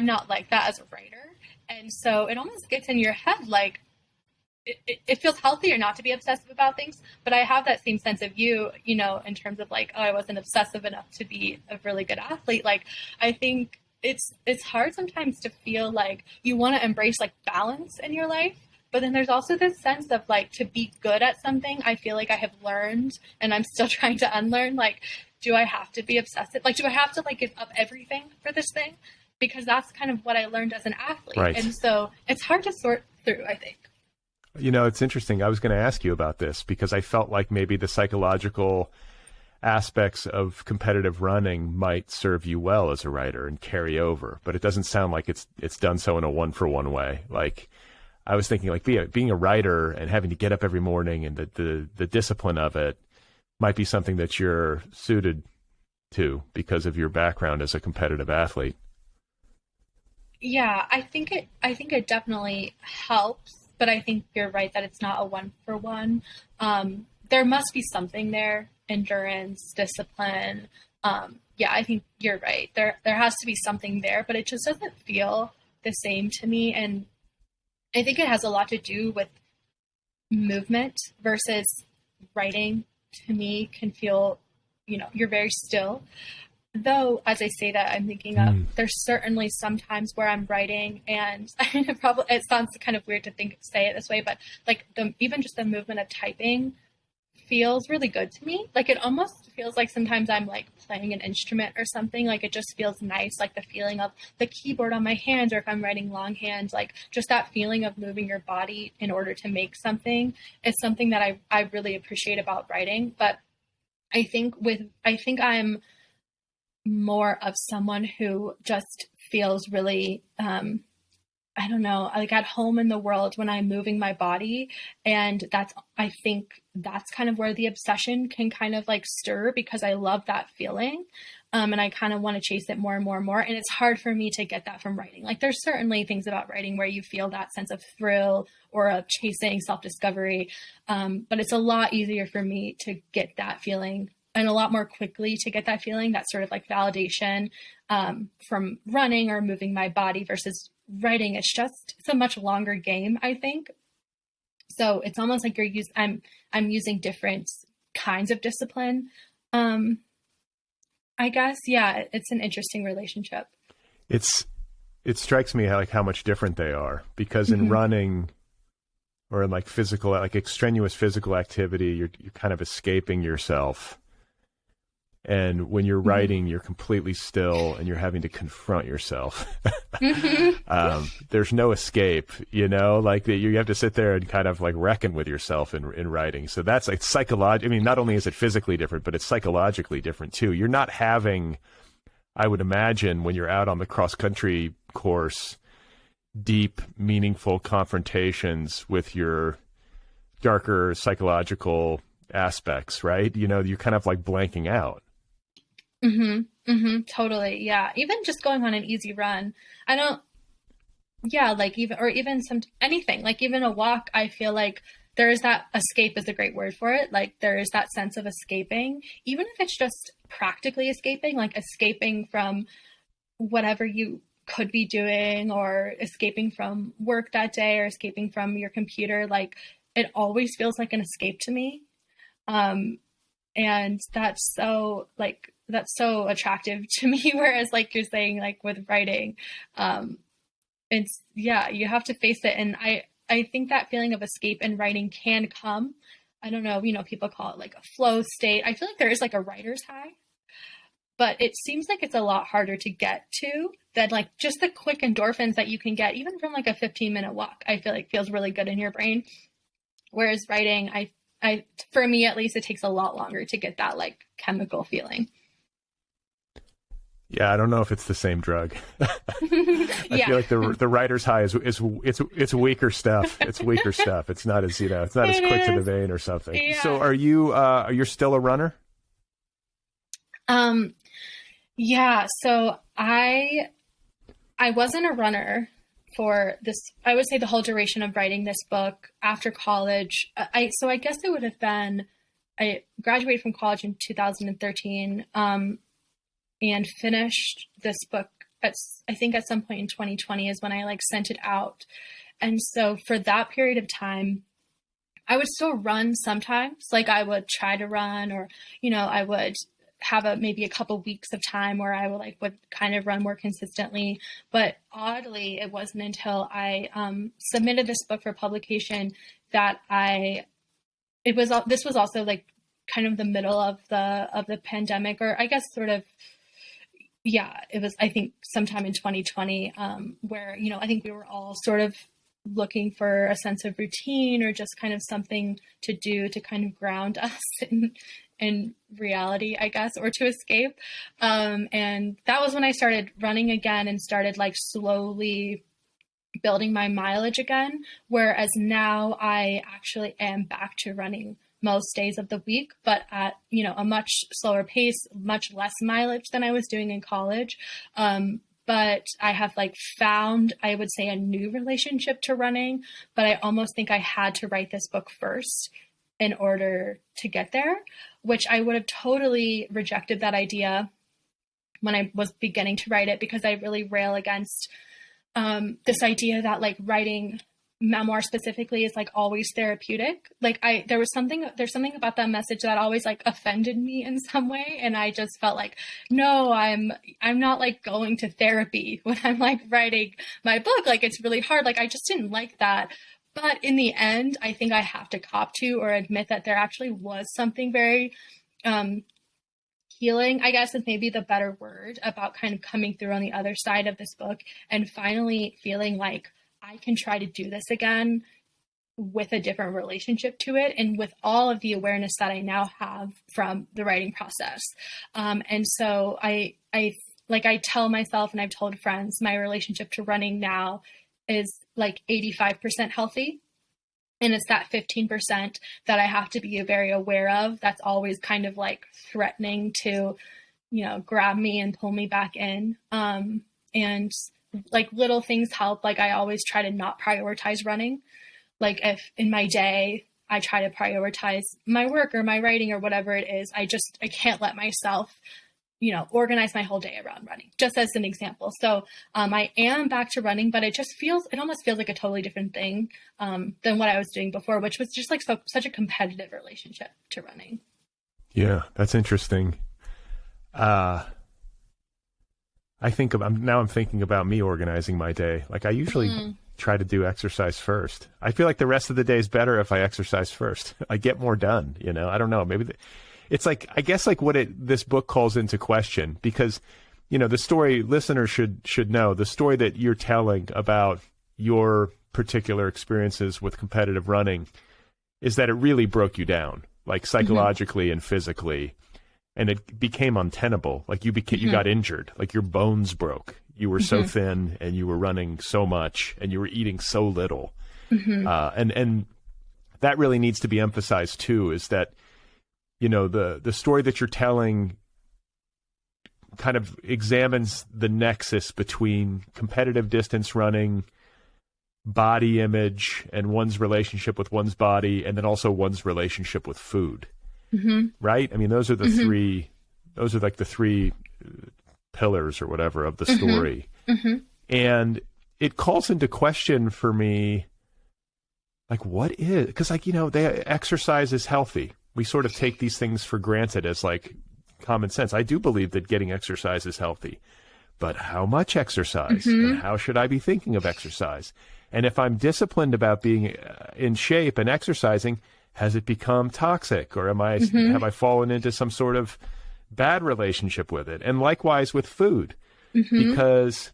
not like that as a writer. And so it almost gets in your head, like, it feels healthier not to be obsessive about things, but I have that same sense of you know, in terms of like, oh, I wasn't obsessive enough to be a really good athlete. Like, I think it's hard sometimes to feel like you want to embrace like balance in your life, but then there's also this sense of like, to be good at something, I feel like I have learned and I'm still trying to unlearn, like, do I have to be obsessive? Like, do I have to like give up everything for this thing? Because that's kind of what I learned as an athlete. Right. And so it's hard to sort through, I think. You know, it's interesting. I was going to ask you about this because I felt like maybe the psychological aspects of competitive running might serve you well as a writer and carry over, but it doesn't sound like it's done so in a one-for-one way. Like, I was thinking like being a writer and having to get up every morning and the discipline of it might be something that you're suited to because of your background as a competitive athlete. Yeah, I think it definitely helps. But I think you're right that it's not a one-for-one. There must be something there, endurance, discipline. Yeah, I think you're right. There has to be something there, but it just doesn't feel the same to me. And I think it has a lot to do with movement versus writing to me can feel, you're very still. Though, as I say that, I'm thinking of, there's certainly some times where I'm writing and it sounds kind of weird to say it this way, but like even just the movement of typing feels really good to me. Like it almost feels like sometimes I'm like playing an instrument or something. Like it just feels nice. Like the feeling of the keyboard on my hands, or if I'm writing longhand, like just that feeling of moving your body in order to make something is something that I really appreciate about writing. But I think I'm more of someone who just feels really, I don't know, like at home in the world when I'm moving my body. And I think that's kind of where the obsession can kind of like stir, because I love that feeling. And I kind of want to chase it more and more and more. And it's hard for me to get that from writing. Like there's certainly things about writing where you feel that sense of thrill or of chasing self-discovery. But it's a lot easier for me to get that feeling, and a lot more quickly to get that feeling, that sort of like validation from running or moving my body versus writing. It's a much longer game, I think. So it's almost like I'm using different kinds of discipline. I guess, yeah, it's an interesting relationship. It strikes me how much different they are, because in running or in like extraneous physical activity, you're kind of escaping yourself. And when you're writing, you're completely still and you're having to confront yourself. There's no escape, like you have to sit there and kind of like reckon with yourself in writing. So that's like psychological. I mean, not only is it physically different, but it's psychologically different too. You're not having, I would imagine, when you're out on the cross country course, deep, meaningful confrontations with your darker psychological aspects, right? You're kind of like blanking out. Totally. Yeah. Even just going on an easy run. Anything, like even a walk, I feel like there is that escape is a great word for it. Like there is that sense of escaping, even if it's just practically escaping, like escaping from whatever you could be doing, or escaping from work that day, or escaping from your computer. Like it always feels like an escape to me. And that's so attractive to me. Whereas like you're saying, like with writing, you have to face it. And I think that feeling of escape in writing can come, I don't know, people call it like a flow state. I feel like there is like a writer's high, but it seems like it's a lot harder to get to than like just the quick endorphins that you can get even from like a 15-minute walk. I feel like feels really good in your brain. Whereas writing, for me at least, it takes a lot longer to get that like chemical feeling. Yeah, I don't know if it's the same drug. I feel like the writer's high is it's weaker stuff. It's weaker stuff. It's not as it's not as quick to the vein or something. Yeah. So are you still a runner? Yeah. So I wasn't a runner for this, I would say, the whole duration of writing this book. After college, I guess it would have been, I graduated from college in 2013, and finished this book I think at some point in 2020 is when I like sent it out. And so for that period of time, I would still run sometimes. Like I would try to run, or, I would have maybe a couple weeks of time where I would kind of run more consistently. But oddly, it wasn't until I submitted this book for publication that this was also like kind of the middle of the pandemic, or I guess sort of, yeah, it was, I think sometime in 2020, where, I think we were all sort of looking for a sense of routine, or just kind of something to do to kind of ground us in reality, I guess, or to escape. And that was when I started running again and started like slowly building my mileage again. Whereas now I actually am back to running most days of the week, but at, a much slower pace, much less mileage than I was doing in college. But I have like found, I would say, a new relationship to running, but I almost think I had to write this book first in order to get there, which I would have totally rejected that idea when I was beginning to write it, because I really rail against this idea that like writing memoir specifically is like always therapeutic. Like there's something about that message that always like offended me in some way. And I just felt like, no, I'm not like going to therapy when I'm like writing my book. Like it's really hard. Like I just didn't like that. But in the end, I think I have to cop to or admit that there actually was something very healing, I guess is maybe the better word, about kind of coming through on the other side of this book and finally feeling like I can try to do this again with a different relationship to it and with all of the awareness that I now have from the writing process. And so I tell myself, and I've told friends, my relationship to running now is like 85% healthy. And it's that 15% that I have to be very aware of. That's always kind of like threatening to, grab me and pull me back in. And like little things help. Like I always try to not prioritize running. Like if in my day, I try to prioritize my work or my writing or whatever it is, I can't let myself, organize my whole day around running, just as an example. So I am back to running, but it almost feels like a totally different thing than what I was doing before, which was just like such a competitive relationship to running. Yeah, that's interesting. I'm thinking about me organizing my day. Like I usually try to do exercise first. I feel like the rest of the day is better if I exercise first. I get more done, I don't know. Maybe it's like, I guess like what this book calls into question, because, the story listeners should know, the story that you're telling about your particular experiences with competitive running is that it really broke you down, like psychologically and physically. And it became untenable. Like you got injured, like your bones broke. You were so thin and you were running so much and you were eating so little. And that really needs to be emphasized too, is that, the story that you're telling kind of examines the nexus between competitive distance running, body image, and one's relationship with one's body, and then also one's relationship with food. Right? I mean, those are like the three pillars or whatever of the story. And it calls into question for me, like, because like, exercise is healthy. We sort of take these things for granted as like common sense. I do believe that getting exercise is healthy, but how much exercise and how should I be thinking of exercise? And if I'm disciplined about being in shape and exercising, has it become toxic, or have I fallen into some sort of bad relationship with it? And likewise with food, because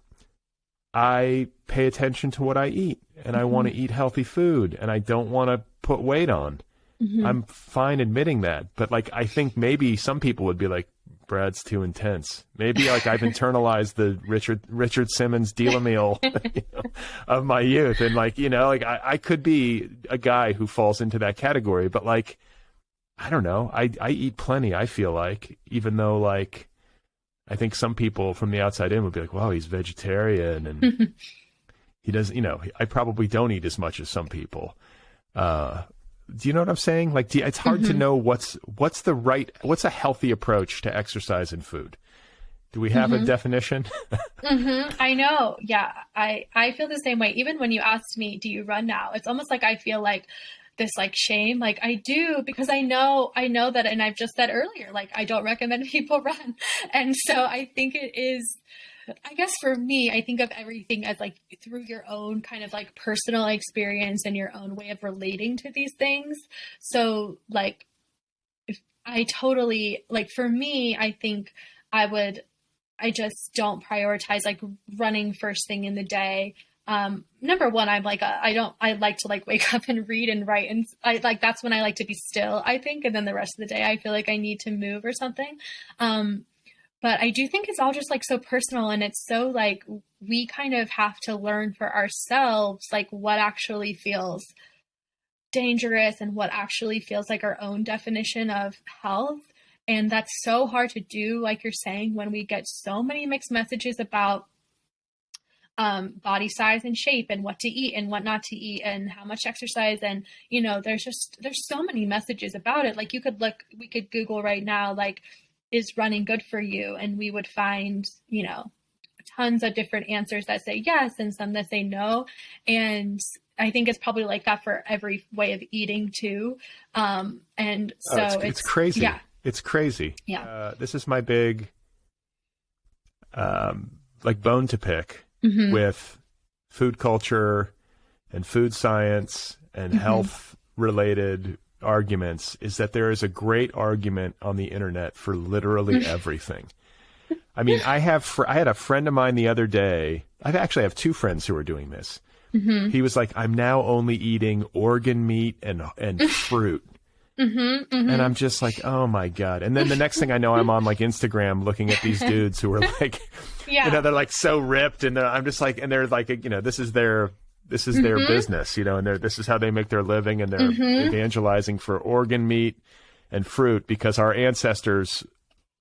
I pay attention to what I eat and I want to eat healthy food and I don't want to put weight on. I'm fine admitting that. But like, I think maybe some people would be like, Brad's too intense. Maybe like I've internalized the Richard Simmons deal-a-meal of my youth. And like, I could be a guy who falls into that category, but like, I don't know. I eat plenty, I feel like, even though like, I think some people from the outside in would be like, wow, he's vegetarian and he doesn't, I probably don't eat as much as some people. Do you know what I'm saying? Like, it's hard to know what's a healthy approach to exercise and food. Do we have a definition? I know. Yeah. I feel the same way. Even when you asked me, do you run now? It's almost like I feel like this like shame. Like I do, because I know that, and I've just said earlier, like I don't recommend people run. And so I think it is, I guess for me, I think of everything as like through your own kind of like personal experience and your own way of relating to these things. So like, if I totally, like for me, I think I just don't prioritize like running first thing in the day. Number one, I'm like, I like to like wake up and read and write. And that's when I like to be still, I think. And then the rest of the day, I feel like I need to move or something. But I do think it's all just like so personal, and it's so like we kind of have to learn for ourselves, like what actually feels dangerous and what actually feels like our own definition of health. And that's so hard to do, like you're saying, when we get so many mixed messages about body size and shape and what to eat and what not to eat and how much exercise. And, there's so many messages about it. Like we could Google right now, like, is running good for you? And we would find, tons of different answers that say yes and some that say no. And I think it's probably like that for every way of eating too. And so it's crazy. Yeah. It's crazy. Yeah. This is my big, like bone to pick with food culture and food science and health related arguments, is that there is a great argument on the internet for literally everything. I mean, I had a friend of mine the other day. I actually have two friends who are doing this. He was like, I'm now only eating organ meat and fruit. And I'm just like, oh my God. And then the next thing I know, I'm on like Instagram looking at these dudes who are like, you know, they're like so ripped, and I'm just like, and they're like, you know, this is their business, you know, and this is how they make their living, and they're evangelizing for organ meat and fruit because our ancestors,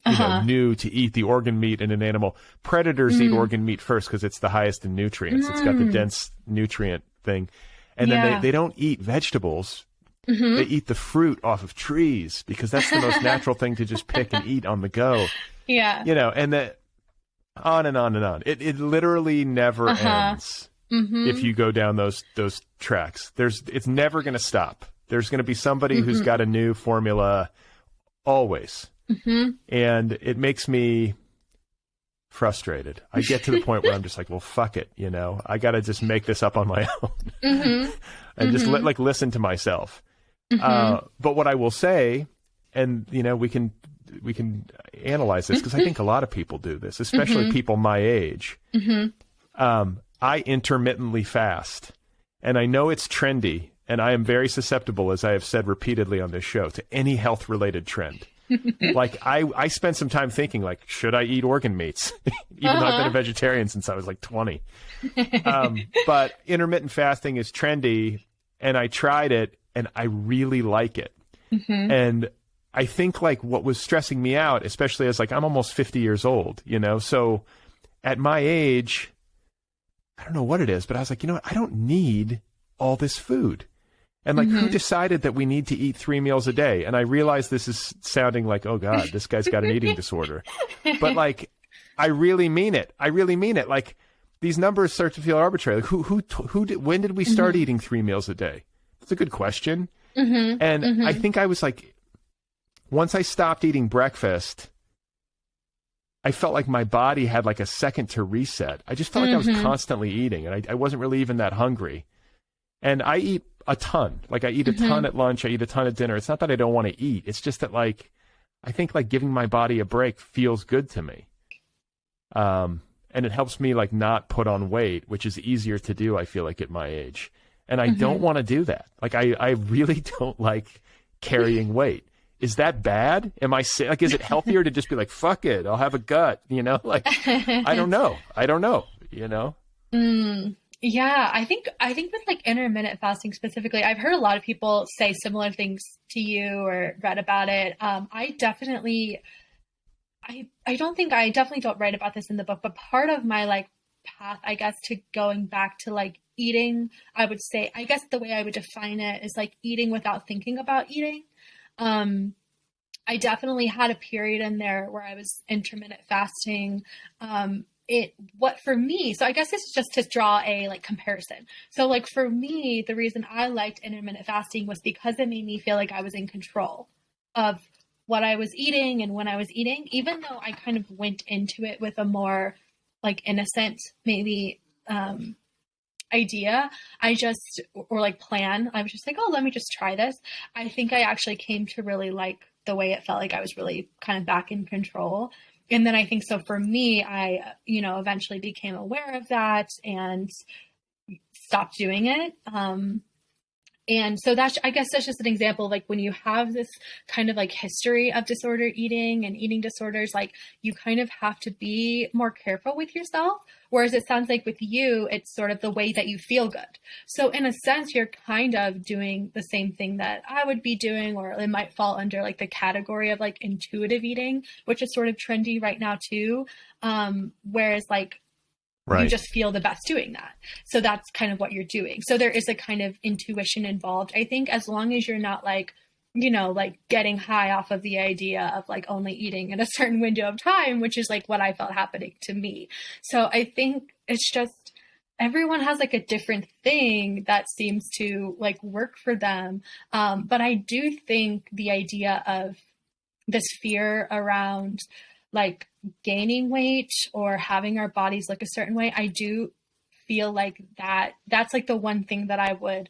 you know, knew to eat the organ meat in an animal. Predators eat organ meat first because it's the highest in nutrients. It's got the dense nutrient thing. And then they don't eat vegetables. They eat the fruit off of trees because that's the most natural thing to just pick and eat on the go. Yeah. You know, and that on and on and on. It literally never ends if you go down those tracks. It's never going to stop. There's going to be somebody who's got a new formula always. And it makes me frustrated. I get to the point where I'm just like, well, fuck it. You know, I got to just make this up on my own and just listen to myself. But what I will say, and you know, we can analyze this because I think a lot of people do this, especially people my age. I intermittently fast, and I know it's trendy, and I am very susceptible, as I have said repeatedly on this show, to any health related trend. Like I spent some time thinking, like, should I eat organ meats? Even though I've been a vegetarian since I was like 20. But intermittent fasting is trendy, and I tried it, and I really like it. And I think like what was stressing me out, especially as like I'm almost 50 years old, you know, so at my age, I don't know what it is, but I was like, you know what? I don't need all this food. And like, who decided that we need to eat 3 meals a day? And I realize this is sounding like, oh God, this guy's got an eating disorder. But like, I really mean it. I really mean it. Like, these numbers start to feel arbitrary. Like, when did we start eating 3 meals a day? That's a good question. And I think I was like, once I stopped eating breakfast, I felt like my body had like a second to reset. I just felt like I was constantly eating, and I wasn't really even that hungry. And I eat a ton. Like, I eat a ton at lunch. I eat a ton at dinner. It's not that I don't want to eat. It's just that, like, I think like giving my body a break feels good to me. And it helps me like not put on weight, which is easier to do, I feel like, at my age. And I don't want to do that. Like, I really don't like carrying weight. Is that bad? Am I sick? Like, is it healthier to just be like, fuck it, I'll have a gut, you know? Like, I don't know, you know? Yeah, I think with like intermittent fasting specifically, I've heard a lot of people say similar things to you or read about it. I definitely don't write about this in the book, but part of my like path, I guess, to going back to like eating, I would say, I guess the way I would define it is like eating without thinking about eating. I definitely had a period in there where I was intermittent fasting. For me, so I guess this is just to draw a like comparison. So like for me, the reason I liked intermittent fasting was because it made me feel like I was in control of what I was eating and when I was eating, even though I kind of went into it with a more like innocent, maybe, idea. Or like plan. I was just like, oh, let me just try this. I think I actually came to really like the way it felt like I was really kind of back in control. And then I think so for me, I, eventually became aware of that and stopped doing it. And so I guess that's just an example of like when you have this kind of like history of disordered eating and eating disorders, like you kind of have to be more careful with yourself. Whereas it sounds like with you, it's sort of the way that you feel good. So in a sense, you're kind of doing the same thing that I would be doing, or it might fall under like the category of like intuitive eating, which is sort of trendy right now too. Whereas like, right, you just feel the best doing that. So that's kind of what you're doing. So there is a kind of intuition involved. I think as long as you're not like, like getting high off of the idea of like only eating in a certain window of time, which is like what I felt happening to me. So I think it's just, everyone has like a different thing that seems to like work for them. But I do think the idea of this fear around like gaining weight or having our bodies look a certain way, I do feel like that's like the one thing that I would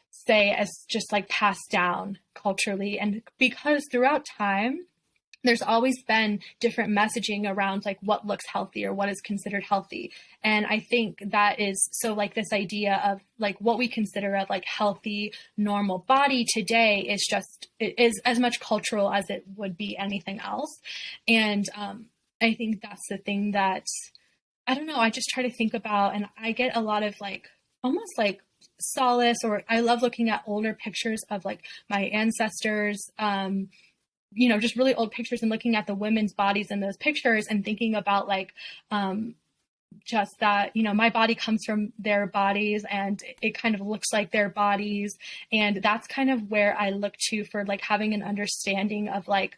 say as just like passed down culturally. And because throughout time, there's always been different messaging around like what looks healthy or what is considered healthy. And I think that is so like this idea of like what we consider a like healthy, normal body today is just, it is as much cultural as it would be anything else. And I think that's the thing that, I don't know, I just try to think about, and I get a lot of like, almost like solace, or I love looking at older pictures of like my ancestors, you know, just really old pictures and looking at the women's bodies in those pictures and thinking about like, just that, you know, my body comes from their bodies and it kind of looks like their bodies. And that's kind of where I look to for like having an understanding of like,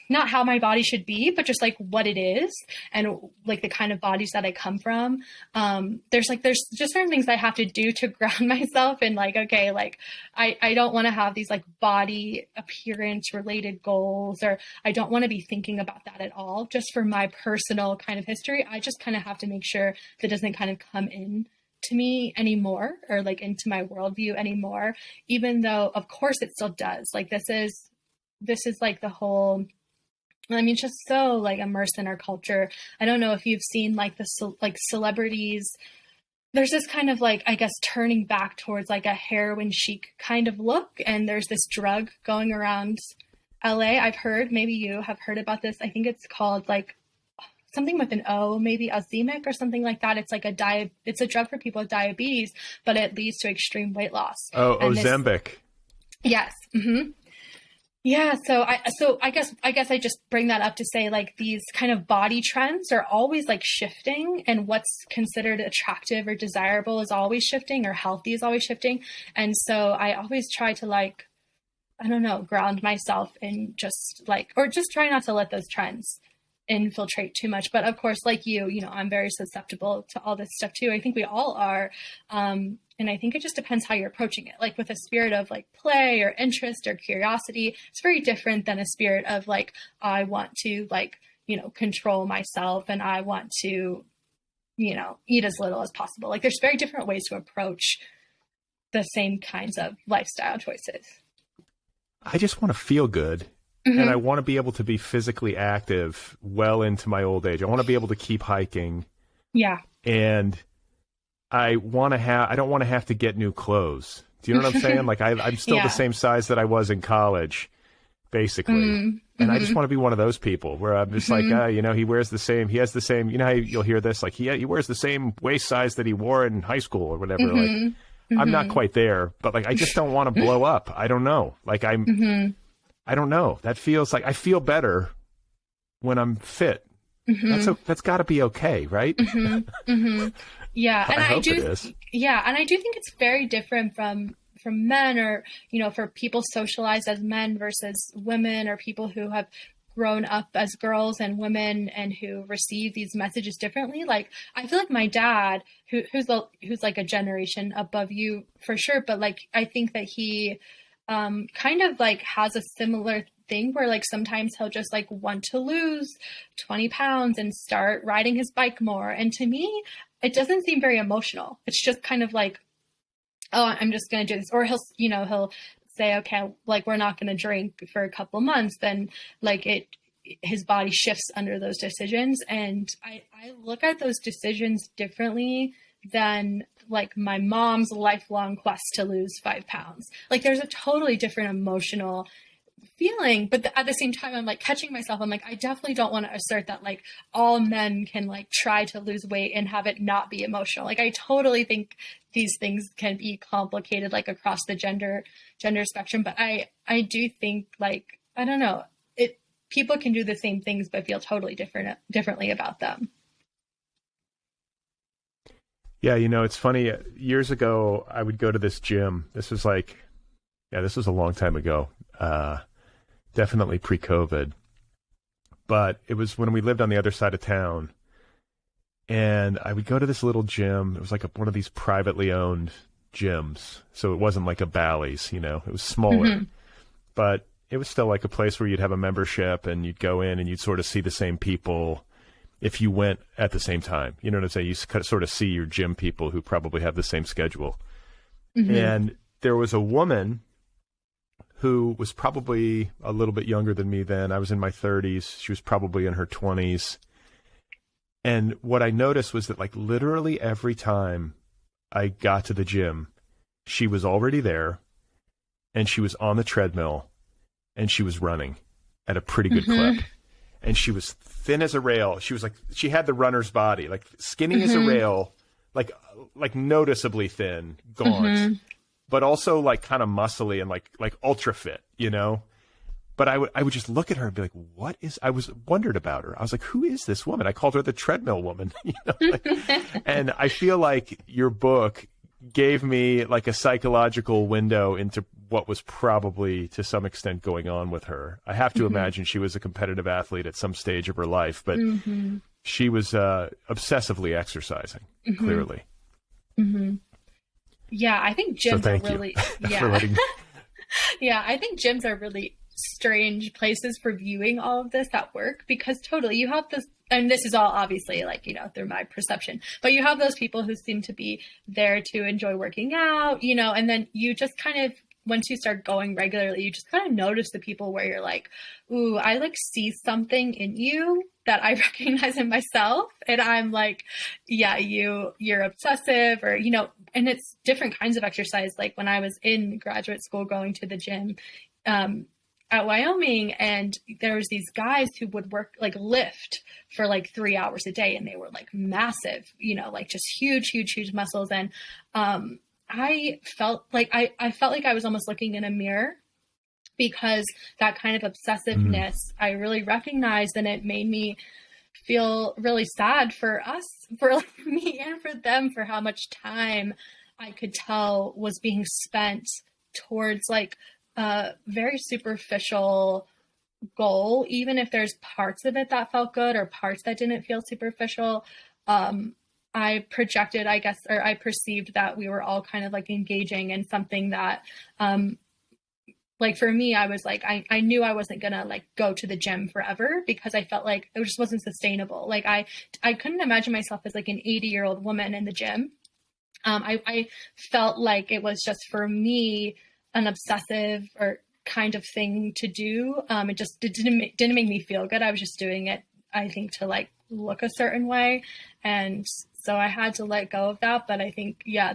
not how my body should be, but just like what it is and like the kind of bodies that I come from. There's just certain things I have to do to ground myself and like, okay, like I don't want to have these like body appearance related goals, or I don't want to be thinking about that at all. Just for my personal kind of history, I just kind of have to make sure that doesn't kind of come in to me anymore, or like into my worldview anymore, even though of course it still does. Like this is like the whole, I mean, it's just so like immersed in our culture. I don't know if you've seen like like celebrities. There's this kind of like, I guess, turning back towards like a heroin chic kind of look. And there's this drug going around LA. I've heard, maybe you have heard about this. I think it's called like something with an O, maybe Ozemic or something like that. It's like it's a drug for people with diabetes, but it leads to extreme weight loss. Oh, Ozempic. Yes. Mm-hmm. Yeah. So I guess I just bring that up to say like these kind of body trends are always like shifting, and what's considered attractive or desirable is always shifting, or healthy is always shifting. And so I always try to like, I don't know, ground myself in just like, or just try not to let those trends infiltrate too much. But of course, like you know, I'm very susceptible to all this stuff too. I think we all are. And I think it just depends how you're approaching it. Like with a spirit of like play or interest or curiosity, it's very different than a spirit of like, I want to like, you know, control myself and I want to, you know, eat as little as possible. Like there's very different ways to approach the same kinds of lifestyle choices. I just want to feel good. Mm-hmm. And I want to be able to be physically active well into my old age. I want to be able to keep hiking. Yeah. And I don't want to have to get new clothes. Do you know what I'm saying? Like I'm still the same size that I was in college, basically. Mm-hmm. And I just want to be one of those people where I'm just like, you know, he has the same, you know how you'll hear this, like he wears the same waist size that he wore in high school or whatever. Mm-hmm. Like I'm not quite there, but like, I just don't want to blow up. I don't know. Like I don't know. That feels like I feel better when I'm fit. Mm-hmm. That's got to be okay, right? Mm-hmm. Mm-hmm. Yeah, and I do. It is. Yeah, and I do think it's very different from men, or you know, for people socialized as men versus women, or people who have grown up as girls and women and who receive these messages differently. Like I feel like my dad, who's like a generation above you for sure, but like I think that he kind of like has a similar thing where like sometimes he'll just like want to lose 20 pounds and start riding his bike more. And to me, it doesn't seem very emotional. It's just kind of like, oh, I'm just going to do this. Or he'll say, okay, like we're not going to drink for a couple months. Then like his body shifts under those decisions. And I look at those decisions differently than like my mom's lifelong quest to lose 5 pounds. Like there's a totally different emotional feeling, but at the same time, I'm like catching myself. I'm like, I definitely don't want to assert that like all men can like try to lose weight and have it not be emotional. Like I totally think these things can be complicated like across the gender spectrum. But I do think like, I don't know, people can do the same things, but feel totally differently about them. Yeah, you know, it's funny. Years ago, I would go to this gym. This was a long time ago. Definitely pre-COVID. But it was when we lived on the other side of town. And I would go to this little gym. It was like one of these privately owned gyms. So it wasn't like a Bally's, you know, it was smaller, but it was still like a place where you'd have a membership and you'd go in and you'd sort of see the same people if you went at the same time. You know what I'm saying? You sort of see your gym people who probably have the same schedule. And there was a woman who was probably a little bit younger than me then. I was in my 30s. She was probably in her 20s. And what I noticed was that like literally every time I got to the gym, she was already there and she was on the treadmill and she was running at a pretty good clip. And she was thin as a rail. She was like, she had the runner's body, like skinny as a rail, like noticeably thin, gaunt, but also like kind of muscly and like ultra fit, you know? But I would just look at her and be like, I wondered about her. I was like, who is this woman? I called her the treadmill woman, you know? And I feel like your book gave me like a psychological window into what was probably to some extent going on with her. I have to imagine she was a competitive athlete at some stage of her life, but she was obsessively exercising, clearly. Yeah, I think gyms so are really, yeah. I think gyms are really strange places for viewing all of this at work, because totally you have this, and this is all obviously like, you know, through my perception, but you have those people who seem to be there to enjoy working out, you know, and then you just kind of, once you start going regularly, you just kind of notice the people where you're like, ooh, I like see something in you that I recognize in myself. And I'm like, yeah, you're obsessive, or, you know, and it's different kinds of exercise. Like when I was in graduate school going to the gym, at Wyoming, and there was these guys who would work like lift for like 3 hours a day, and they were like massive, you know, like just huge muscles. And I felt like I felt like I was almost looking in a mirror, because that kind of obsessiveness I really recognized, and it made me feel really sad for us, for like me and for them, for how much time I could tell was being spent towards like a very superficial goal, even if there's parts of it that felt good or parts that didn't feel superficial. I projected, I guess, or I perceived that we were all kind of like engaging in something that, like for me, I was like, I knew I wasn't gonna like go to the gym forever, because I felt like it just wasn't sustainable. Like I couldn't imagine myself as like an 80-year-old woman in the gym. I felt like it was just for me an obsessive or kind of thing to do. It didn't make me feel good. I was just doing it, I think, to like look a certain way. And so I had to let go of that. But I think, yeah,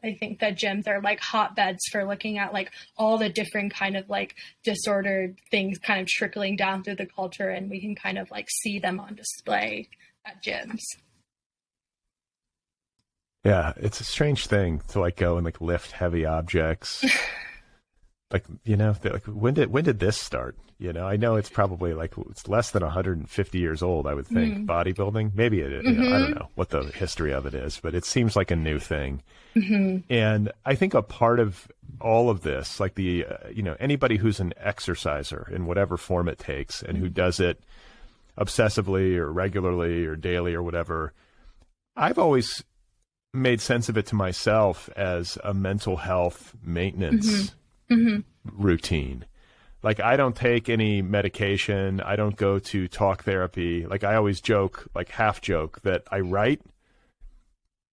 I think that gyms are like hotbeds for looking at like all the different kind of like disordered things kind of trickling down through the culture. And we can kind of like see them on display at gyms. Yeah, it's a strange thing to like go and like lift heavy objects. Like, you know, like when did this start? You know, I know it's probably like it's less than 150 years old, I would think. Bodybuilding, maybe it. You know, I don't know what the history of it is, but it seems like a new thing. And I think a part of all of this, like you know, anybody who's an exerciser in whatever form it takes, and who does it obsessively or regularly or daily or whatever, I've always made sense of it to myself as a mental health maintenance routine. Like I don't take any medication. I don't go to talk therapy. Like I always joke, like half joke, that I write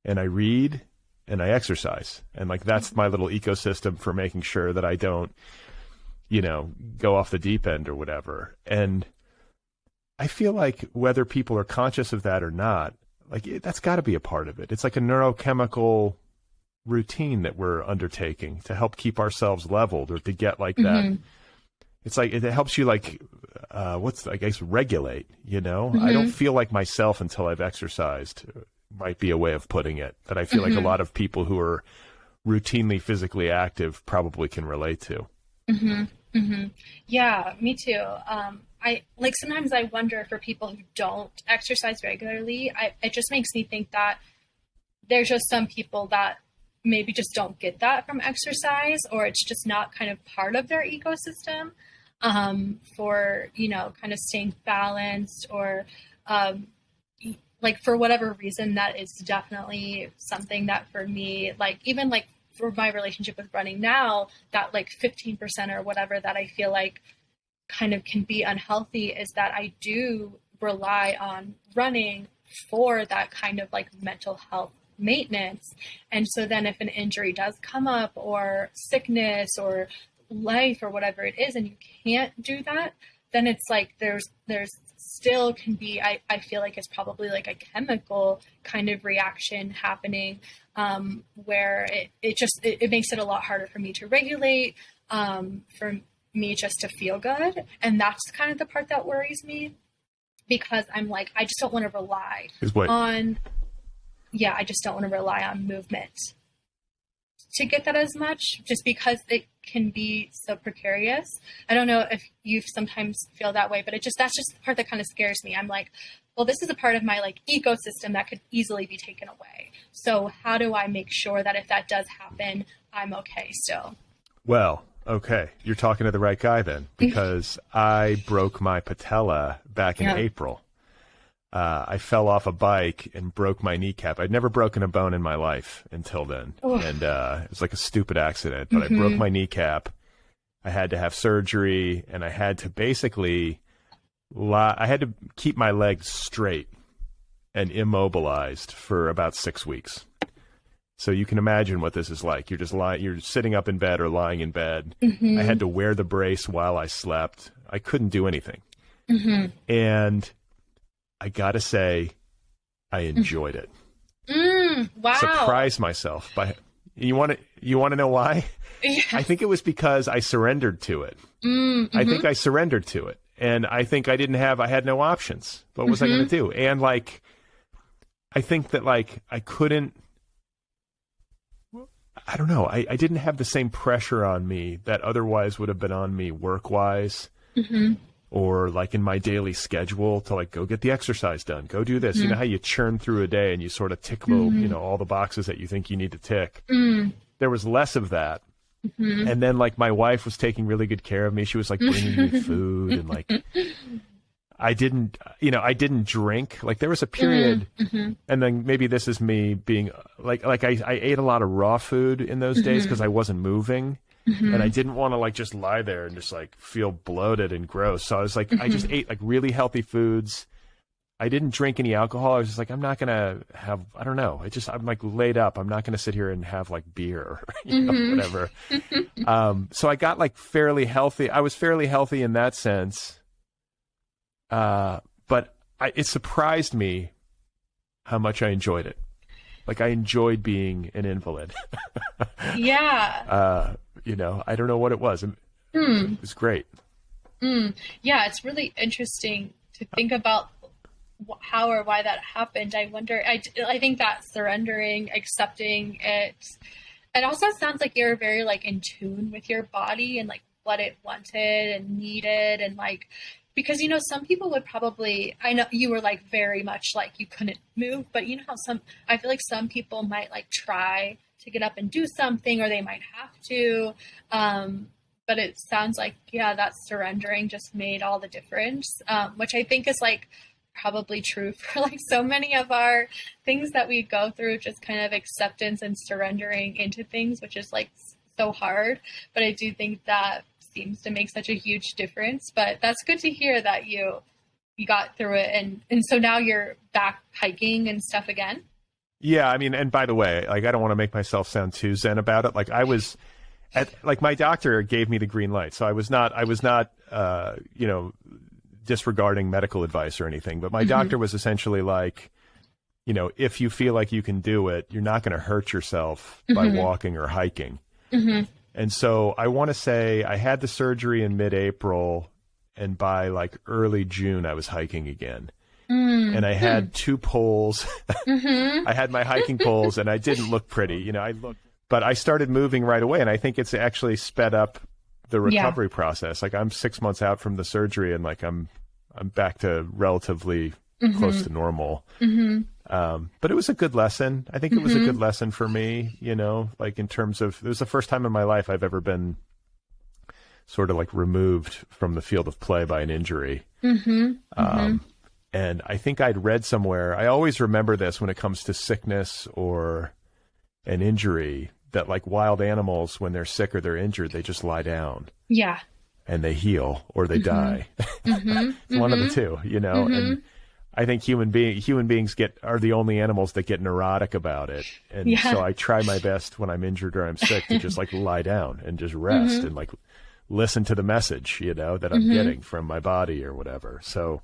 and I read and I exercise. And like that's my little ecosystem for making sure that I don't, you know, go off the deep end or whatever. And I feel like whether people are conscious of that or not, like that's got to be a part of it. It's like a neurochemical routine that we're undertaking to help keep ourselves leveled, or to get like that. It's like it helps you like I guess regulate, you know. I don't feel like myself until I've exercised, might be a way of putting it, that I feel like a lot of people who are routinely physically active probably can relate to. Yeah, me too. I like sometimes I wonder, for people who don't exercise regularly, it just makes me think that there's just some people that maybe just don't get that from exercise, or it's just not kind of part of their ecosystem for, you know, kind of staying balanced, or like for whatever reason, that is definitely something that for me, like even like for my relationship with running now, that like 15% or whatever that I feel like kind of can be unhealthy is that I do rely on running for that kind of like mental health maintenance. And so then if an injury does come up or sickness or life or whatever it is, and you can't do that, then it's like there's still can be, I feel like it's probably like a chemical kind of reaction happening, where it makes it a lot harder for me to regulate, for me just to feel good. And that's kind of the part that worries me, because I'm like, I just don't want to rely on, I just don't want to rely on movement to get that as much, just because it can be so precarious. I don't know if you sometimes feel that way, but that's just the part that kind of scares me. I'm like, well, this is a part of my like ecosystem that could easily be taken away. So how do I make sure that if that does happen, I'm okay still? Well, okay. You're talking to the right guy then, because I broke my patella back in April. I fell off a bike and broke my kneecap. I'd never broken a bone in my life until then. Oof. And it was like a stupid accident, but I broke my kneecap. I had to have surgery, and I had to basically I had to keep my legs straight and immobilized for about 6 weeks. So you can imagine what this is like. You're just you're sitting up in bed or lying in bed. I had to wear the brace while I slept. I couldn't do anything. And I gotta say, I enjoyed it. Wow! Surprised myself by. You want to know why? Yes. I think it was because I surrendered to it. I think I surrendered to it, and I think I had no options. What was I going to do? And like, I think that like I couldn't. I don't know. I didn't have the same pressure on me that otherwise would have been on me work-wise. Or like in my daily schedule to like go get the exercise done, go do this. You know how you churn through a day and you sort of tick all the boxes that you think you need to tick. There was less of that. And then like my wife was taking really good care of me. She was like bringing me food, and like I didn't drink. Like there was a period, and then maybe this is me being like I ate a lot of raw food in those days because I wasn't moving. And I didn't want to like just lie there and just like feel bloated and gross. So I was like, I just ate like really healthy foods. I didn't drink any alcohol. I was just like, I'm not going to have, I don't know. I'm like laid up. I'm not going to sit here and have like beer or whatever. So I got like fairly healthy. I was fairly healthy in that sense. But it surprised me how much I enjoyed it. Like I enjoyed being an invalid. Yeah. I don't know what it was. It was great. Yeah, it's really interesting to think about how or why that happened. I wonder, I think that surrendering, accepting it also sounds like you're very like in tune with your body and like what it wanted and needed, and like, because, some people would probably, I know you were like very much like you couldn't move, but you know how I feel like some people might like try to get up and do something, or they might have to. But it sounds like, that surrendering just made all the difference, which I think is like probably true for like so many of our things that we go through, just kind of acceptance and surrendering into things, which is like so hard. But I do think that seems to make such a huge difference. But that's good to hear that you got through it. And so now you're back hiking and stuff again. Yeah, I mean, and by the way, like I don't want to make myself sound too zen about it. Like I was like my doctor gave me the green light, so I was not disregarding medical advice or anything. But my doctor was essentially like, if you feel like you can do it, you're not going to hurt yourself by walking or hiking. And so I want to say I had the surgery in mid-April, and by like early June I was hiking again. And I had 2 poles. I had my hiking poles, and I didn't look pretty. But I started moving right away, and I think it's actually sped up the recovery process. Like I'm 6 months out from the surgery, and like I'm back to relatively close to normal. But it was a good lesson. I think it was a good lesson for me, like in terms of, it was the first time in my life I've ever been sort of like removed from the field of play by an injury. And I think I'd read somewhere, I always remember this when it comes to sickness or an injury, that like wild animals, when they're sick or they're injured, they just lie down. Yeah. And they heal or they die. It's one of the two, you know? And I think human beings are the only animals that get neurotic about it. And so I try my best when I'm injured or I'm sick to just like lie down and just rest and like listen to the message, you know, that I'm getting from my body or whatever. So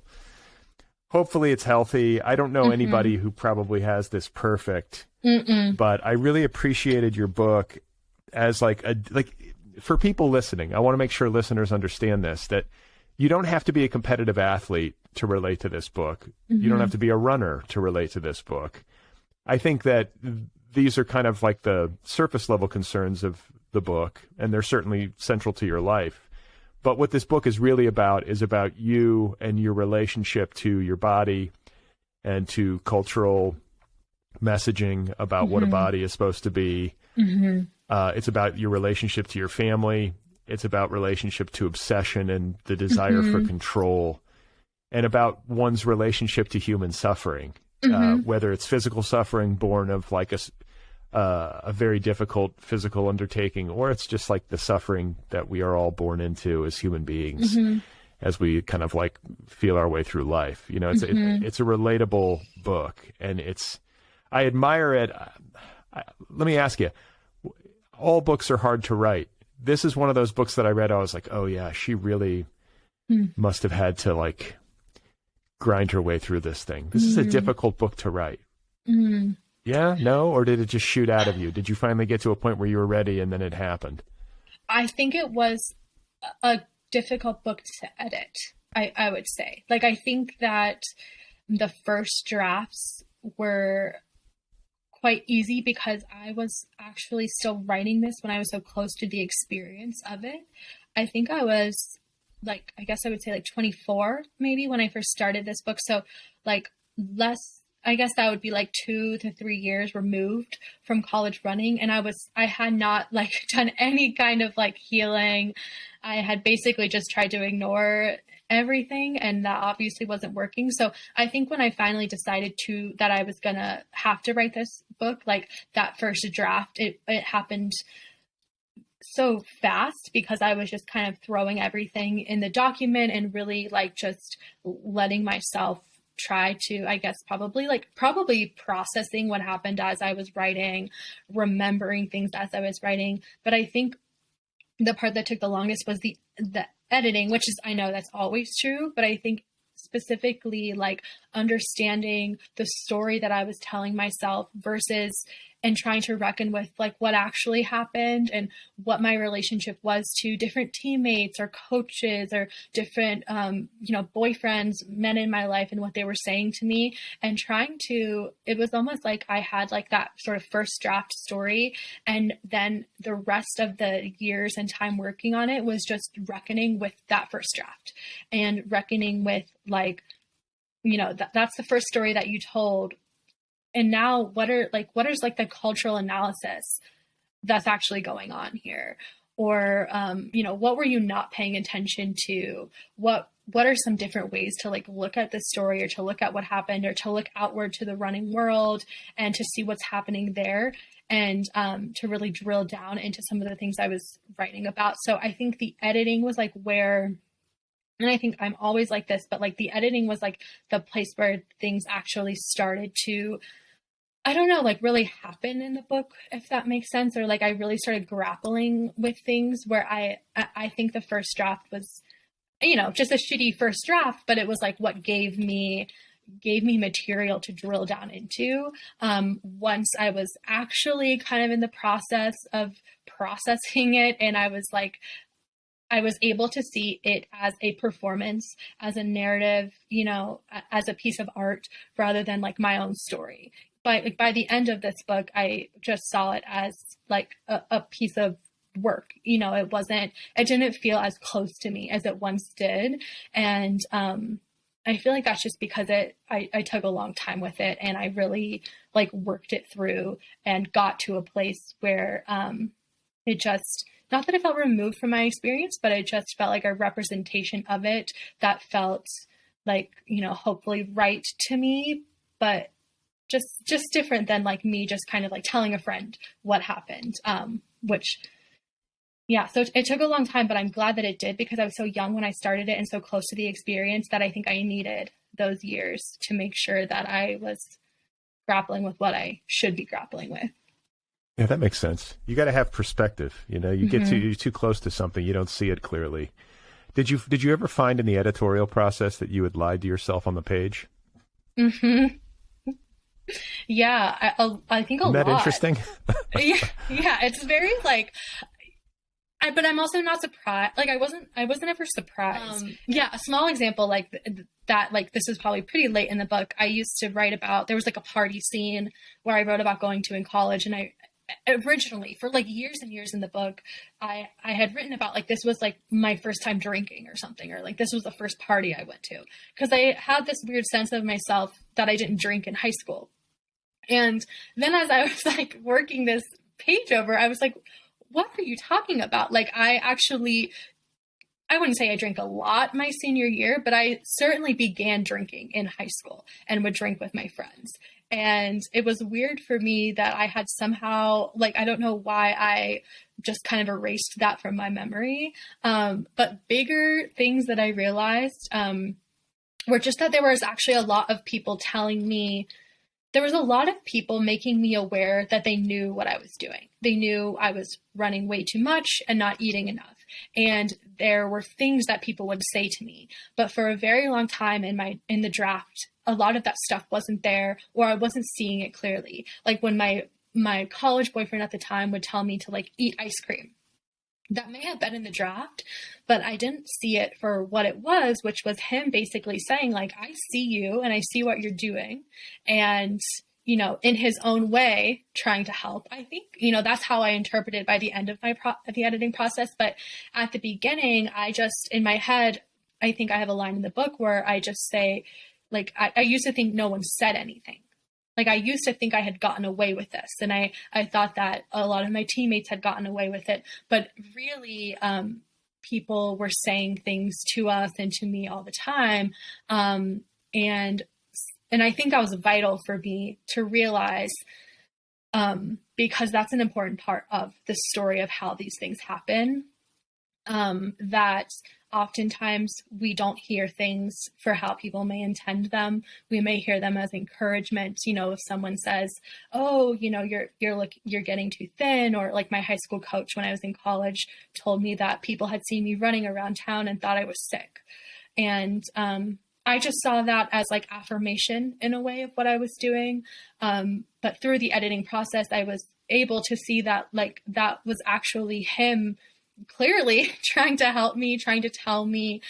hopefully it's healthy. I don't know anybody who probably has this perfect, but I really appreciated your book as like for people listening. I want to make sure listeners understand this, that you don't have to be a competitive athlete to relate to this book. You don't have to be a runner to relate to this book. I think that these are kind of like the surface level concerns of the book, and they're certainly central to your life. But what this book is really about is about you and your relationship to your body and to cultural messaging about what a body is supposed to be. It's about your relationship to your family. It's about relationship to obsession and the desire for control, and about one's relationship to human suffering, whether it's physical suffering born of like a very difficult physical undertaking, or it's just like the suffering that we are all born into as human beings as we kind of like feel our way through life. You know, it's a relatable book, and I admire it. Let me ask you, all books are hard to write. This is one of those books that I read. I was like, oh yeah, she really must have had to like grind her way through this thing. This is a difficult book to write. Yeah, no? Or did it just shoot out of you? Did you finally get to a point where you were ready and then it happened? I think it was a difficult book to edit, I would say. Like, I think that the first drafts were quite easy because I was actually still writing this when I was so close to the experience of it. I think I was like, I guess I would say like 24 maybe when I first started this book. So like I guess that would be like 2 to 3 years removed from college running. And I had not like done any kind of like healing. I had basically just tried to ignore everything, and that obviously wasn't working. So I think when I finally decided that I was gonna have to write this book, like that first draft, it happened so fast because I was just kind of throwing everything in the document and really like just letting myself try to, I guess, probably processing what happened as I was writing, remembering things as I was writing. But I think the part that took the longest was the editing, which is, I know that's always true, but I think specifically like understanding the story that I was telling myself versus and trying to reckon with like what actually happened and what my relationship was to different teammates or coaches or different, boyfriends, men in my life, and what they were saying to me, and it was almost like I had like that sort of first draft story. And then the rest of the years and time working on it was just reckoning with that first draft and reckoning with like, that's the first story that you told. And now what is like the cultural analysis that's actually going on here? Or, what were you not paying attention to? What are some different ways to like look at the story or to look at what happened or to look outward to the running world and to see what's happening there and to really drill down into some of the things I was writing about. So I think the editing was like where, and I think I'm always like this, but like the editing was like the place where things actually started to, I don't know, like really happen in the book, if that makes sense. Or like I really started grappling with things where I think the first draft was, just a shitty first draft, but it was like what gave me material to drill down into. Once I was actually kind of in the process of processing it, and I was able to see it as a performance, as a narrative, as a piece of art rather than like my own story. But by the end of this book, I just saw it as like a piece of work. It didn't feel as close to me as it once did. And I feel like that's just because I took a long time with it, and I really like worked it through and got to a place where it just, not that it felt removed from my experience, but it just felt like a representation of it that felt like, hopefully right to me, but just different than like me just kind of like telling a friend what happened. Which, yeah, so it took a long time, but I'm glad that it did, because I was so young when I started it and so close to the experience that I think I needed those years to make sure that I was grappling with what I should be grappling with. Yeah, that makes sense. You got to have perspective. You get you're too close to something, you don't see it clearly. Did you ever find in the editorial process that you had lied to yourself on the page? Mm-hmm. Yeah, I think a lot. Isn't that interesting? yeah, it's very like, but I'm also not surprised. Like I wasn't ever surprised. Yeah, a small example like that, like this is probably pretty late in the book. I used to write about, there was like a party scene where I wrote about going to in college, and I originally, for like years and years in the book, I had written about like this was like my first time drinking or something, or like this was the first party I went to, because I had this weird sense of myself that I didn't drink in high school. And then as I was like working this page over, I was like, what are you talking about? Like I wouldn't say I drank a lot my senior year, but I certainly began drinking in high school and would drink with my friends. And it was weird for me that I had somehow, like, I don't know why I just kind of erased that from my memory. But bigger things that I realized were just that there was actually a lot of people telling me, there was a lot of people making me aware that they knew what I was doing. They knew I was running way too much and not eating enough. And there were things that people would say to me. But for a very long time in the draft, a lot of that stuff wasn't there, or I wasn't seeing it clearly. Like when my college boyfriend at the time would tell me to like eat ice cream. That may have been in the draft, but I didn't see it for what it was, which was him basically saying like, I see you and I see what you're doing. And, in his own way, trying to help. I think, that's how I interpreted by the end of the editing process. But at the beginning, I just, in my head, I think I have a line in the book where I just say, like, I used to think no one said anything. Like I used to think I had gotten away with this, and I thought that a lot of my teammates had gotten away with it, but really people were saying things to us and to me all the time. And I think that was vital for me to realize, because that's an important part of the story of how these things happen, that oftentimes we don't hear things for how people may intend them. We may hear them as encouragement. If someone says, oh, you're getting too thin, or like my high school coach when I was in college told me that people had seen me running around town and thought I was sick. And I just saw that as like affirmation in a way of what I was doing. But through the editing process, I was able to see that like that was actually him clearly trying to help me, trying to tell me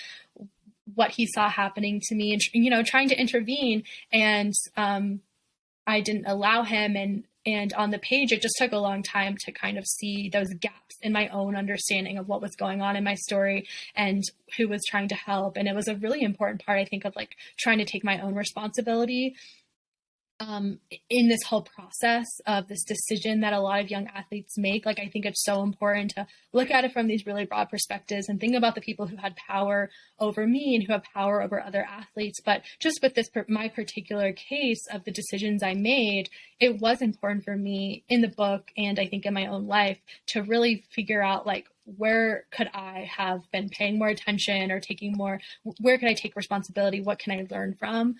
what he saw happening to me, and trying to intervene. And I didn't allow him. And on the page, it just took a long time to kind of see those gaps in my own understanding of what was going on in my story and who was trying to help. And it was a really important part, I think, of like trying to take my own responsibility in this whole process of this decision that a lot of young athletes make. Like, I think it's so important to look at it from these really broad perspectives and think about the people who had power over me and who have power over other athletes. But just with this, my particular case of the decisions I made, it was important for me in the book, and I think in my own life, to really figure out like, where could I have been paying more attention or taking more, where could I take responsibility? What can I learn from?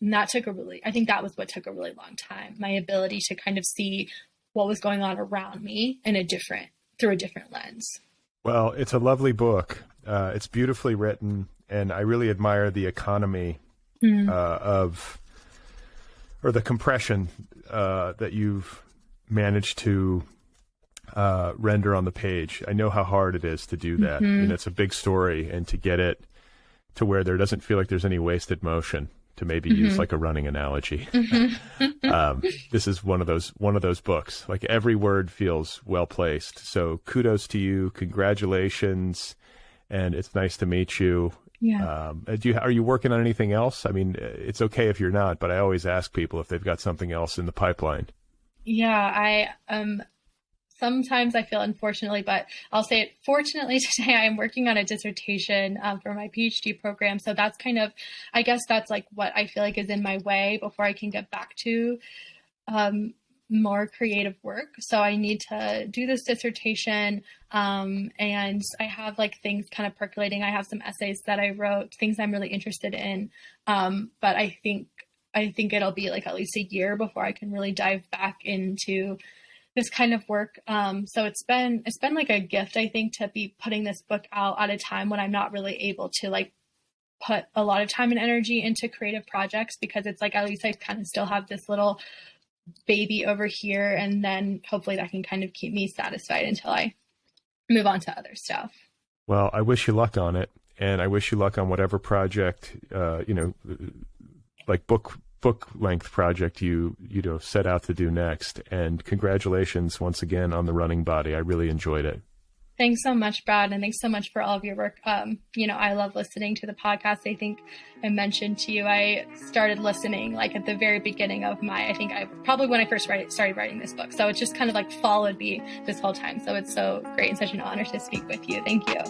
And that took I think that was what took a really long time. My ability to kind of see what was going on around me through a different lens. Well, it's a lovely book. It's beautifully written, and I really admire the economy or the compression that you've managed to render on the page. I know how hard it is to do that. It's a big story, and to get it to where there doesn't feel like there's any wasted motion, to maybe use like a running analogy. This is one of those books. Like, every word feels well placed. So kudos to you. Congratulations. And it's nice to meet you. Yeah. Are you working on anything else? I mean, it's okay if you're not, but I always ask people if they've got something else in the pipeline. Yeah, sometimes I feel unfortunately, but I'll say it fortunately today, I am working on a dissertation for my PhD program. So that's kind of, I guess that's like what I feel like is in my way before I can get back to more creative work. So I need to do this dissertation. And I have like things kind of percolating. I have some essays that I wrote, things I'm really interested in. But I think it'll be like at least a year before I can really dive back into this kind of work. So it's been like a gift, I think, to be putting this book out at a time when I'm not really able to like put a lot of time and energy into creative projects, because it's like, at least I kind of still have this little baby over here, and then hopefully that can kind of keep me satisfied until I move on to other stuff. Well, I wish you luck on it, and I wish you luck on whatever project, like book length project you set out to do next. And congratulations once again on The Running Body. I really enjoyed it. Thanks so much, Brad, and thanks so much for all of your work. I love listening to the podcast. I think I mentioned to you, I started listening like at the very beginning of probably when I first started writing this book. So it's just kind of like followed me this whole time. So it's so great and such an honor to speak with you. Thank you.